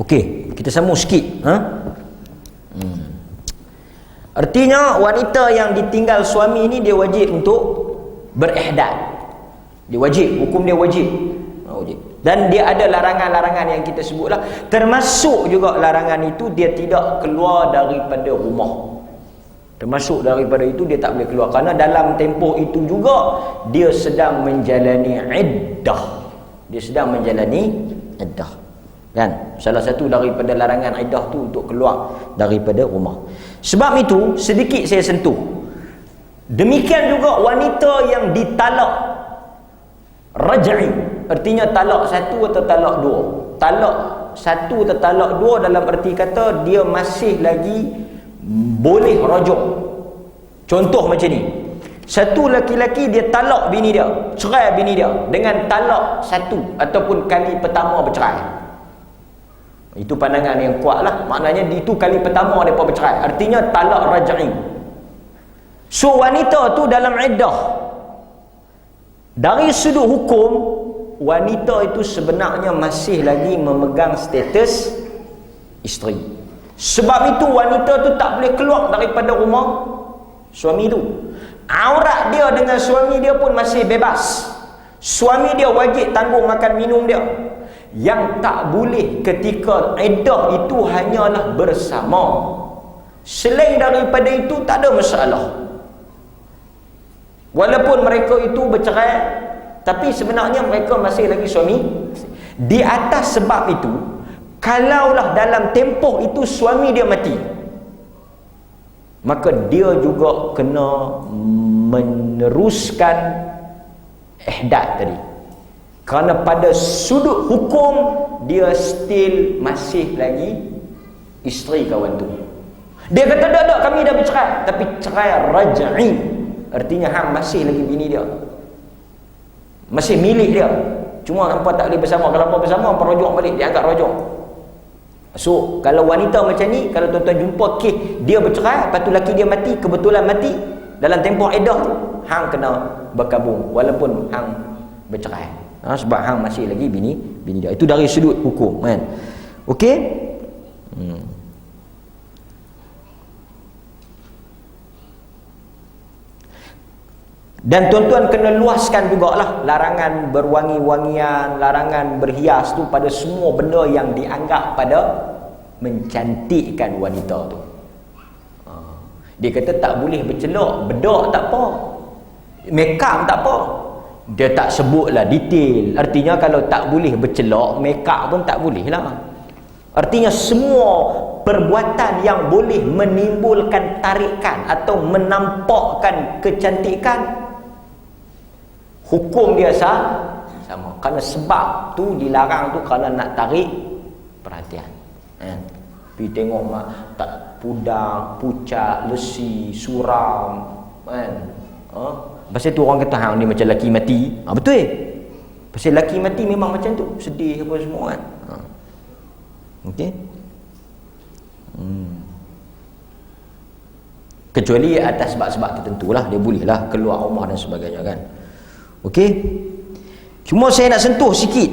Speaker 2: Okey, kita sambung sikit. Artinya wanita yang ditinggal suami ni dia wajib untuk berihdad. Dia wajib, hukum dia wajib. Dan dia ada larangan-larangan yang kita sebutlah. Termasuk juga larangan itu dia tidak keluar daripada rumah. Termasuk daripada itu dia tak boleh keluar, kerana dalam tempoh itu juga dia sedang menjalani iddah. Dia sedang menjalani iddah. Kan? Salah satu daripada larangan iddah tu untuk keluar daripada rumah. Sebab itu sedikit saya sentuh. Demikian juga wanita yang ditalak raj'i, artinya talak satu atau talak dua. Talak
Speaker 1: satu tertalak dua dalam erti kata dia masih lagi boleh rujuk. Contoh macam ni, satu laki-laki dia talak bini dia, cerai bini dia dengan talak satu ataupun kali pertama bercerai. Itu pandangan yang kuat lah. Maknanya itu kali pertama mereka bercerai, artinya talak raj'i. So wanita tu dalam iddah, dari sudut hukum wanita itu sebenarnya masih lagi memegang status isteri. Sebab itu wanita tu tak boleh keluar daripada rumah suami tu. Aurat dia dengan suami dia pun masih bebas. Suami dia wajib tanggung makan minum dia. Yang tak boleh ketika iddah itu hanyalah bersama. Selain daripada itu tak ada masalah. Walaupun mereka itu bercerai, tapi sebenarnya mereka masih lagi suami. Di atas sebab itu, kalaulah dalam tempoh itu suami dia mati, maka dia juga kena meneruskan ihdat tadi. Kerana pada sudut hukum dia still masih lagi isteri kawan tu. Dia kata tak, kami dah bercerai, tapi cerai raj'i, artinya hang masih lagi bini dia, masih milik dia. Cuma hampa tak boleh bersama. Kalau hampa bersama, hampa rujuk balik, dia angkat rujuk. So kalau wanita macam ni, kalau tuan-tuan jumpa kes dia bercerai, lepas tu laki dia mati, kebetulan mati dalam tempoh iddah tu, hang kena berkabung walaupun hang bercerai. Sebab hang masih lagi bini dia. Itu dari sudut hukum, kan? Okey? Dan tuan-tuan kena luaskan jugalah larangan berwangi-wangian, larangan berhias tu pada semua benda yang dianggap pada mencantikkan wanita tu. Dia kata tak boleh bercelok, bedak tak apa, make up tak apa. Dia tak sebutlah detail. Artinya kalau tak boleh bercelok, make up pun tak boleh lah. Artinya semua perbuatan yang boleh menimbulkan tarikan atau menampakkan kecantikan, hukum dia sama. Kerana sebab tu dilarang tu kerana nak tarik perhatian. Pergi tengok tak pudang, pucat, lesi, suram, kan? Pasal tu orang kata hang ni macam laki mati. Betul. Pasal laki mati memang macam tu, sedih apa semua, kan? Okey. Kecuali atas sebab-sebab tertentu lah, dia boleh lah keluar rumah dan sebagainya, kan? Okey. Cuma saya nak sentuh sikit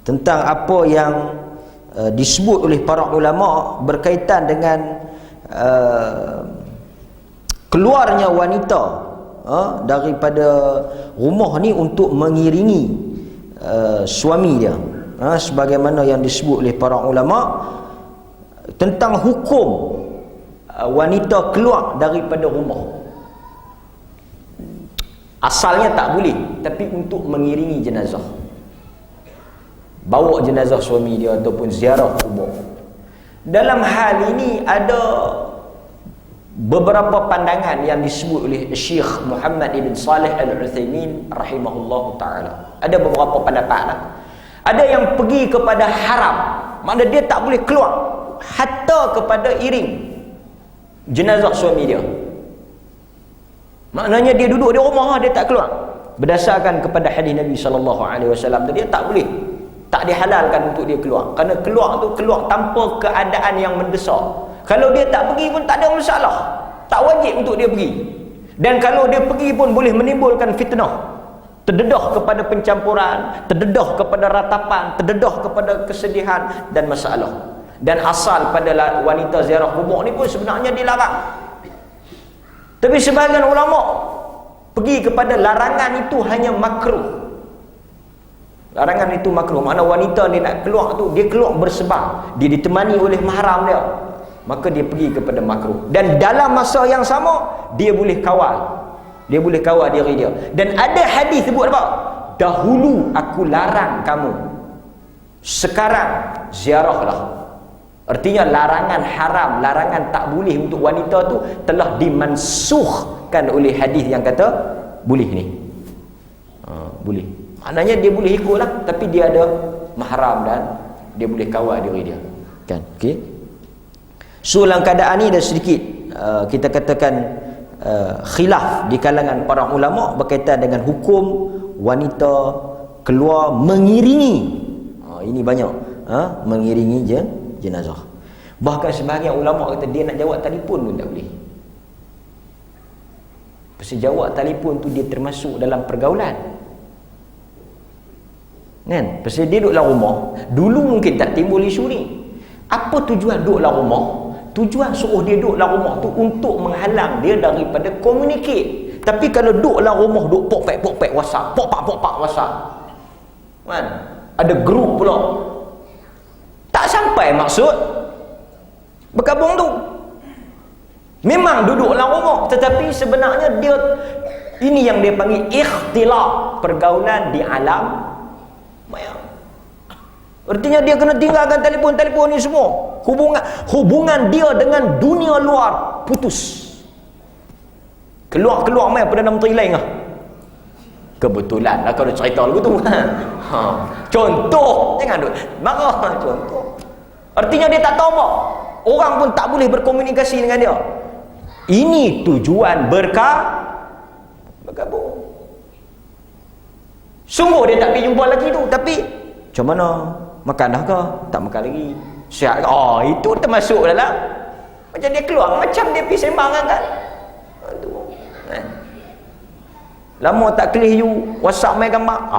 Speaker 1: tentang apa yang disebut oleh para ulama berkaitan dengan keluarnya wanita daripada rumah ni untuk mengiringi suami dia, sebagaimana yang disebut oleh para ulama tentang hukum wanita keluar daripada rumah. Asalnya tak boleh, tapi untuk mengiringi jenazah, bawa jenazah suami dia ataupun ziarah kubur. Dalam hal ini ada beberapa pandangan yang disebut oleh Syekh Muhammad ibn Salih Al-Utsaimin rahimahullahu ta'ala. Ada beberapa pendapat lah. Ada yang pergi kepada haram, maknanya dia tak boleh keluar hatta kepada iring jenazah suami dia. Maknanya dia duduk di rumah, dia tak keluar. Berdasarkan kepada hadis Nabi SAW, dia tak boleh, tak dihalalkan untuk dia keluar. Kerana keluar tu keluar tanpa keadaan yang mendesak. Kalau dia tak pergi pun tak ada masalah, tak wajib untuk dia pergi. Dan kalau dia pergi pun boleh menimbulkan fitnah, terdedah kepada pencampuran, terdedah kepada ratapan, terdedah kepada kesedihan dan masalah. Dan asal pada wanita ziarah kubur ni pun sebenarnya dilarang. Tapi sebahagian ulama pergi kepada larangan itu hanya makruh. Larangan itu makruh, makna wanita ni nak keluar tu, dia keluar bersebab, dia ditemani oleh mahram dia, maka dia pergi kepada makruh. Dan dalam masa yang sama dia boleh kawal, dia boleh kawal diri dia. Dan ada hadis sebut apa? Dahulu aku larang kamu, sekarang ziarahlah. Artinya larangan haram, larangan tak boleh untuk wanita tu telah dimansuhkan oleh hadis yang kata boleh ni. Boleh. Maknanya dia boleh ikutlah, tapi dia ada mahram dan
Speaker 2: dia boleh kawal diri dia. Kan? Okey. So dalam keadaan ni ada sedikit kita katakan khilaf di kalangan para ulama berkaitan dengan hukum wanita keluar mengiringi. Ini banyak mengiringi jenazah. Bahkan sebahagian ulama kata dia nak jawab telefon pun tak boleh. Pasal jawab telefon tu dia termasuk dalam pergaulan. Kan? Pasal dia duduk dalam rumah. Dulu mungkin tak timbul isu ni. Apa tujuan duduk dalam rumah? Tujuan suruh dia duduk dalam rumah tu untuk menghalang dia daripada communicate. Tapi kalau duduk dalam rumah, duduk pok-pek WhatsApp, pok-pak WhatsApp, kan? Ada grup pula. Tak sampai maksud berkabung tu. Memang duduk dalam rumah, tetapi sebenarnya dia, ini yang dia panggil ikhtilaf, pergaulan di alam maya. Artinya dia kena tinggalkan telefon-telefon ni semua. Hubungan dia dengan dunia luar putus. Keluar mai Perdana Menteri lain lah. Kebetulan lah kalau cerita lagu tu. Contoh, jangan duk marah. Contoh. Artinya dia tak tahu apa. Orang pun tak boleh berkomunikasi dengan dia. Ini tujuan bergabung. Sungguh dia tak pergi jumpa lelaki tu, tapi macam mana? Makan dah ke? Tak makan lagi. Sihat ke? Itu termasuk dalam. Macam dia keluar, macam dia pergi sembang kan? Itu. Lama tak kelih you, WhatsApp main gambar.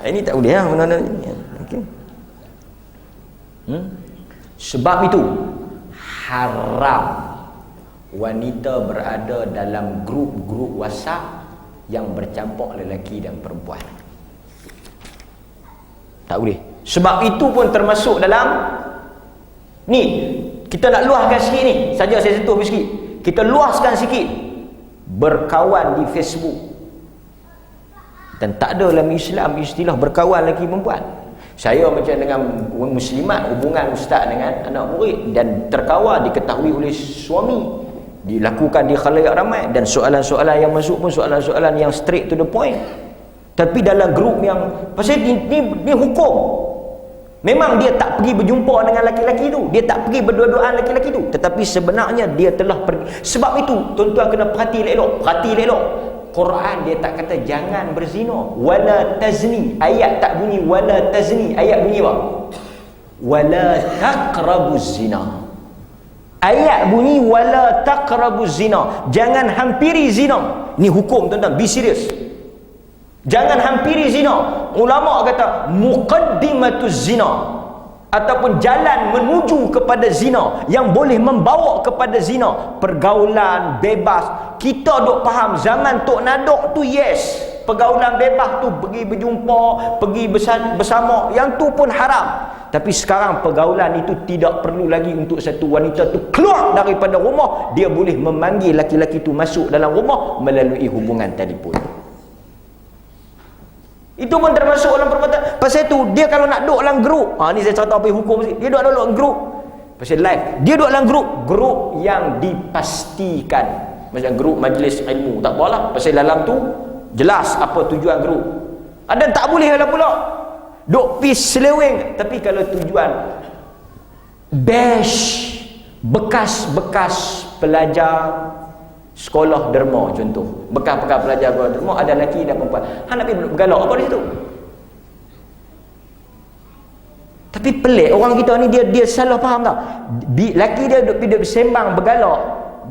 Speaker 2: Ini tak boleh lah benda-benda ni. Okay. Sebab itu haram wanita berada dalam grup-grup WhatsApp yang bercampur lelaki dan perempuan. Tak boleh. Sebab itu pun termasuk dalam ni, kita nak luahkan sikit ni. Saja saya sentuh sikit. Kita luaskan sikit. Berkawan di Facebook. Dan tak ada dalam Islam istilah berkawan lelaki perempuan. Saya macam dengan muslimat, hubungan ustaz dengan anak murid dan terkawal diketahui oleh suami, dilakukan di khalayak ramai, dan soalan-soalan yang masuk pun soalan-soalan yang straight to the point. Tapi dalam grup yang pasal ni hukum. Memang dia tak pergi berjumpa dengan laki-laki tu, dia tak pergi berdua-duaan laki-laki tu, tetapi sebenarnya dia telah pergi. Sebab itu tuan-tuan kena perhati elok. Quran dia tak kata jangan berzina, wala tazni. Ayat tak bunyi wala tazni, ayat bunyi apa? Wala taqrabuz zina. Ayat bunyi wala taqrabuz zina, jangan hampiri zina. Ni hukum tuan-tuan, be serious. Jangan hampiri zina. Ulama kata muqaddimatuz zina, ataupun jalan menuju kepada zina, yang boleh membawa kepada zina. Pergaulan bebas. Kita duk faham zaman Tok Nadok tu, yes, pergaulan bebas tu, pergi berjumpa, pergi bersama, yang tu pun haram. Tapi sekarang pergaulan itu tidak perlu lagi untuk satu wanita tu keluar daripada rumah. Dia boleh memanggil laki-laki tu masuk dalam rumah melalui hubungan telefon. Itu pun termasuk dalam perbuatan. Pasal tu dia kalau nak duduk dalam grup, ni saya cerita apa hukum sikit. Dia duduk dalam grup. Pasal live, dia duduk dalam grup yang dipastikan. Macam grup majlis ilmu, tak apalah. Pasal dalam tu jelas apa tujuan grup. Ada tak boleh lah pula duk pergi seleweng. Tapi kalau tujuan bash bekas-bekas pelajar sekolah derma, contoh bekas-bekas pelajar sekolah derma, ada lelaki dan perempuan, nak pergi bergalak apa di situ. Tapi pelik orang kita ni, dia salah faham tau. Lelaki dia duk pergi bersembang bergalak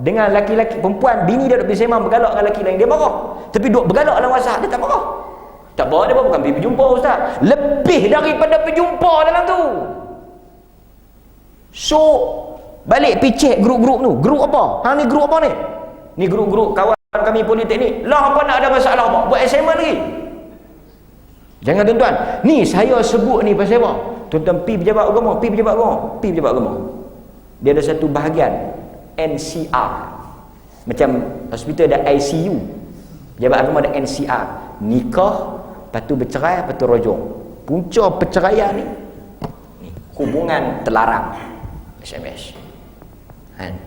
Speaker 2: dengan laki-laki, perempuan bini dia duk pergi sembang bergalak dengan lelaki lain, dia marah. Tapi duk bergalak dalam WhatsApp, dia tak marah. Tak marah, dia bukan pergi berjumpa ustaz, lebih daripada berjumpa dalam tu. So balik pergi check grup-grup tu. Grup apa? Ni grup apa ni? Ni grup-grup kawan kami politeknik. Lah apa nak ada masalah apa? Buat assignment lagi. Jangan tuan-tuan. Ni saya sebut ni pasal apa? Tuan-tuan pi pejabat agama, pi pejabat agama. Dia ada satu bahagian NCR. Macam hospital ada ICU. Pejabat agama ada NCR. Nikah, lepas tu bercerai, lepas tu rojong. Punca perceraian ni hubungan terlarang. SMS. Kan?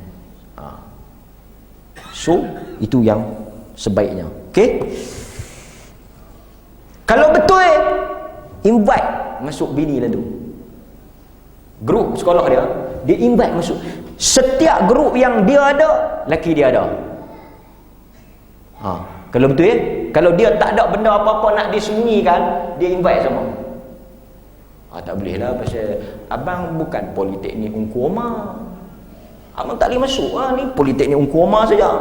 Speaker 2: So, itu yang sebaiknya. Okey? Kalau betul invite masuk bini lah tu.
Speaker 1: Grup sekolah dia, dia invite masuk. Setiap grup yang dia ada, laki dia ada. Kalau betul ya, kalau dia tak ada benda apa-apa nak disembunyikan, dia invite semua. Tak boleh lah, pasal abang bukan Politeknik Ungkuama. Abang tak boleh masuk ni Politeknik Ungkuama saja.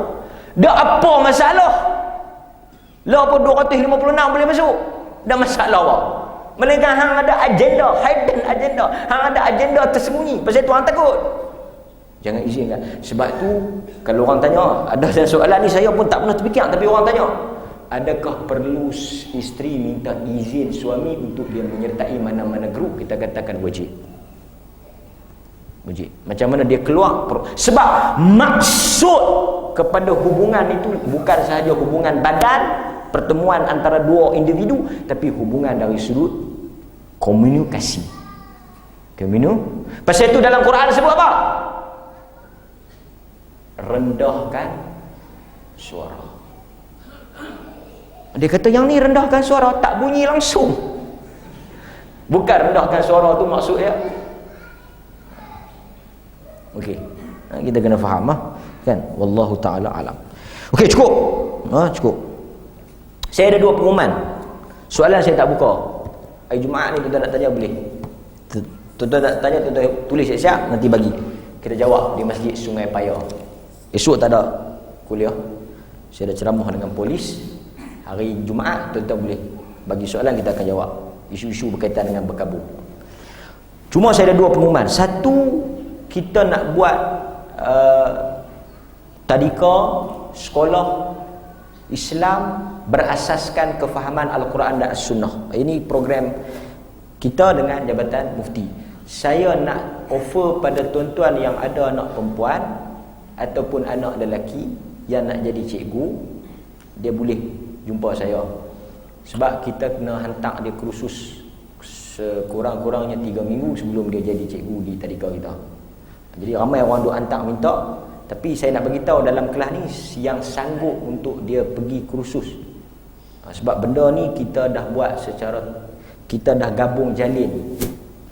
Speaker 1: Dah apa masalah? Lah apa 256 boleh masuk? Dah masalah apa? Melainkan hang ada agenda, hidden agenda. Hang ada agenda tersembunyi. Pasal tu hang takut. Jangan izinkan. Sebab tu kalau orang tanya, ada soalan ni saya pun tak pernah terfikir, tapi orang tanya, adakah perlu isteri minta izin suami untuk dia menyertai mana-mana grup? Kita katakan wajib. Wajib. Macam mana dia keluar? Sebab maksud kepada hubungan itu bukan sahaja hubungan badan, pertemuan antara dua individu, tapi hubungan dari sudut komunikasi. Pasal itu dalam Quran sebut apa? Rendahkan suara. Dia kata yang ni rendahkan suara, tak bunyi langsung. Bukan rendahkan suara tu maksudnya. Okey. Kita kena faham kan? Wallahu taala alam. Okey, cukup. Cukup. Saya ada 2 pengumuman. Soalan saya tak buka. Hari Jumaat ni tuan-tuan nak tanya boleh. Tuan-tuan nak tanya, tuan-tuan tulis siap-siap, nanti bagi. Kita jawab di Masjid Sungai Paya. Esok tak ada kuliah. Saya ada ceramah dengan polis. Hari Jumaat tuan-tuan boleh bagi soalan, kita akan jawab isu-isu berkaitan dengan berkabung. Cuma saya ada 2 pengumuman. Satu, kita nak buat tadika sekolah Islam berasaskan kefahaman Al-Quran dan As-Sunnah. Ini program kita dengan Jabatan Mufti. Saya nak offer pada tuan-tuan yang ada anak perempuan ataupun anak lelaki yang nak jadi cikgu, dia boleh jumpa saya. Sebab kita kena hantar dia kursus sekurang-kurangnya 3 minggu sebelum dia jadi cikgu di tadika kita. Jadi ramai orang duk hantar minta, tapi saya nak bagi tahu dalam kelas ni yang sanggup untuk dia pergi kursus. Sebab benda ni kita dah buat secara, kita dah gabung jalin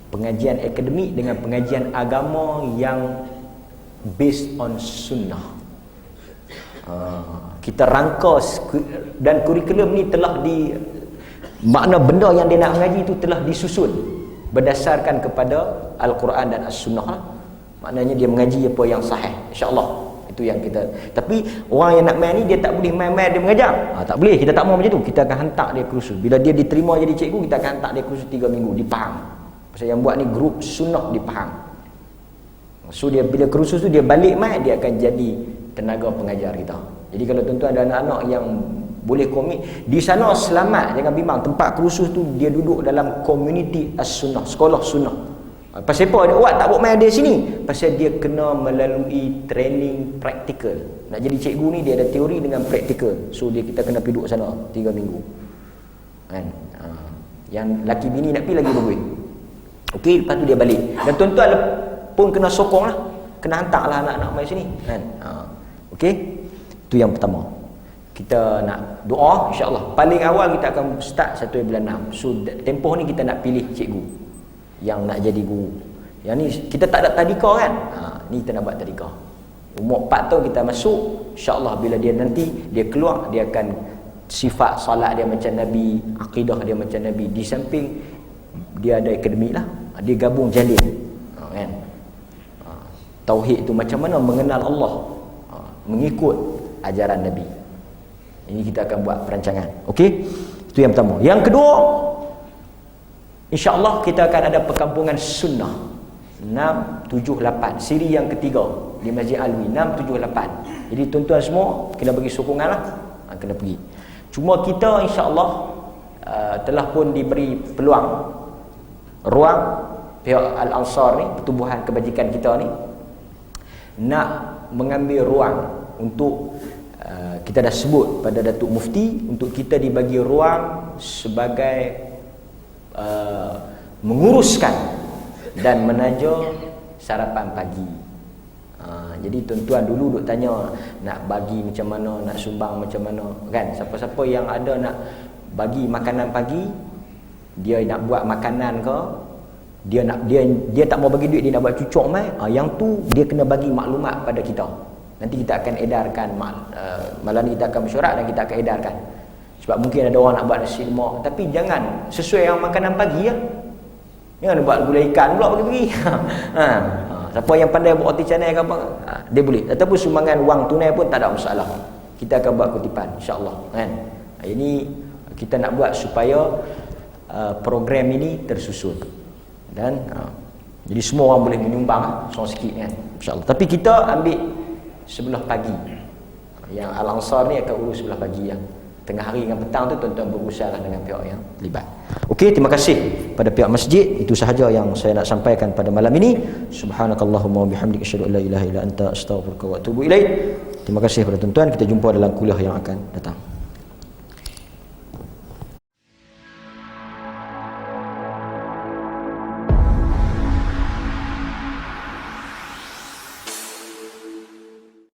Speaker 1: pengajian akademik dengan pengajian agama yang based on sunnah. Kita rangka dan kurikulum ni telah makna benda yang dia nak mengaji itu telah disusun berdasarkan kepada Al-Quran dan As-Sunnah lah. Maknanya dia mengaji apa yang sahih, insya-Allah. Itu yang kita. Tapi orang yang nak main ni dia tak boleh main-main dia mengajar. Tak boleh, kita tak mau macam tu. Kita akan hantar dia kursus. Bila dia diterima jadi cikgu, kita akan hantar dia kursus 3 minggu, dipaham. Pasal yang buat ni grup sunnah dipaham. So dia bila kursus tu dia balik mai, dia akan jadi tenaga pengajar kita. Jadi kalau tuan-tuan ada anak-anak yang boleh komit di sana, selamat, jangan bimbang. Tempat kursus tu dia duduk dalam community as-sunnah, sekolah sunnah. Pasal apa dia buat tak buat main dia sini? Pasal dia kena melalui training praktikal. Nak jadi cikgu ni dia ada teori dengan praktikal. So kita kena pergi duduk sana 3 minggu. Kan? Yang laki bini nak pergi lagi berduit. Okey, lepas tu dia balik. Dan tuan-tuan pun kena sokong lah, kena hantarlah anak-anak mai sini kan. Okey, itu yang pertama. Kita nak doa, insya-Allah. Paling awal kita akan start 1 bulan 6. So tempoh ni kita nak pilih cikgu yang nak jadi guru. Yang ni kita tak ada tadika kan. Ni kita nak buat tadika. Umur 4 tahun kita masuk, insya-Allah bila dia nanti dia keluar, dia akan sifat solat dia macam Nabi, akidah dia macam Nabi. Di samping dia ada akademik lah, dia gabung jalin kan. Tauhid tu macam mana mengenal Allah, mengikut ajaran Nabi. Ini kita akan buat perancangan. Okey, itu yang pertama. Yang kedua, insya-Allah kita akan ada perkampungan sunnah 678, siri yang ketiga di Masjid Alwi 678. Jadi tuan-tuan semua kena bagi sokongan lah, kena pergi. Cuma kita insya-Allah telah pun diberi peluang, ruang pihak Al-Ansar ni, pertubuhan kebajikan kita ni nak mengambil ruang untuk kita dah sebut pada Datuk Mufti untuk kita dibagi ruang sebagai menguruskan dan menaja sarapan pagi. Jadi tuan-tuan dulu duk tanya nak bagi macam mana, nak sumbang macam mana kan. Siapa-siapa yang ada nak bagi makanan pagi, dia nak buat makanan ke dia tak mau bagi duit, dia nak buat cucuk mai, yang tu dia kena bagi maklumat pada kita. Nanti kita akan edarkan, malam ni kita akan mesyuarat dan kita akan edarkan. Sebab mungkin ada orang nak buat nasi lemak, tapi jangan sesuai yang makanan pagi ya. Jangan buat gulai ikan pula pagi-pagi. Siapa yang pandai buat roti canai ke apa, dia boleh. Ataupun sumbangan wang tunai pun tak ada masalah. Kita akan buat kutipan insya-Allah kan. Ini kita nak buat supaya program ini tersusun. Dan jadi semua orang boleh menyumbang seorang sikit kan insya-Allah. Tapi kita ambil sebelah pagi. Yang Al-Ansar ni akan urus sebelah pagi ya. Tengah hari dengan petang tu tuan-tuan berusaha dengan pihak yang terlibat. Okey, terima kasih pada pihak masjid. Itu sahaja yang saya nak sampaikan pada malam ini. Subhanakallahumma wa bihamdika asyhadu an la ilaha illa anta astaghfiruka wa atubu ilaik. Terima kasih kepada tuan-tuan. Kita jumpa dalam kuliah yang akan datang.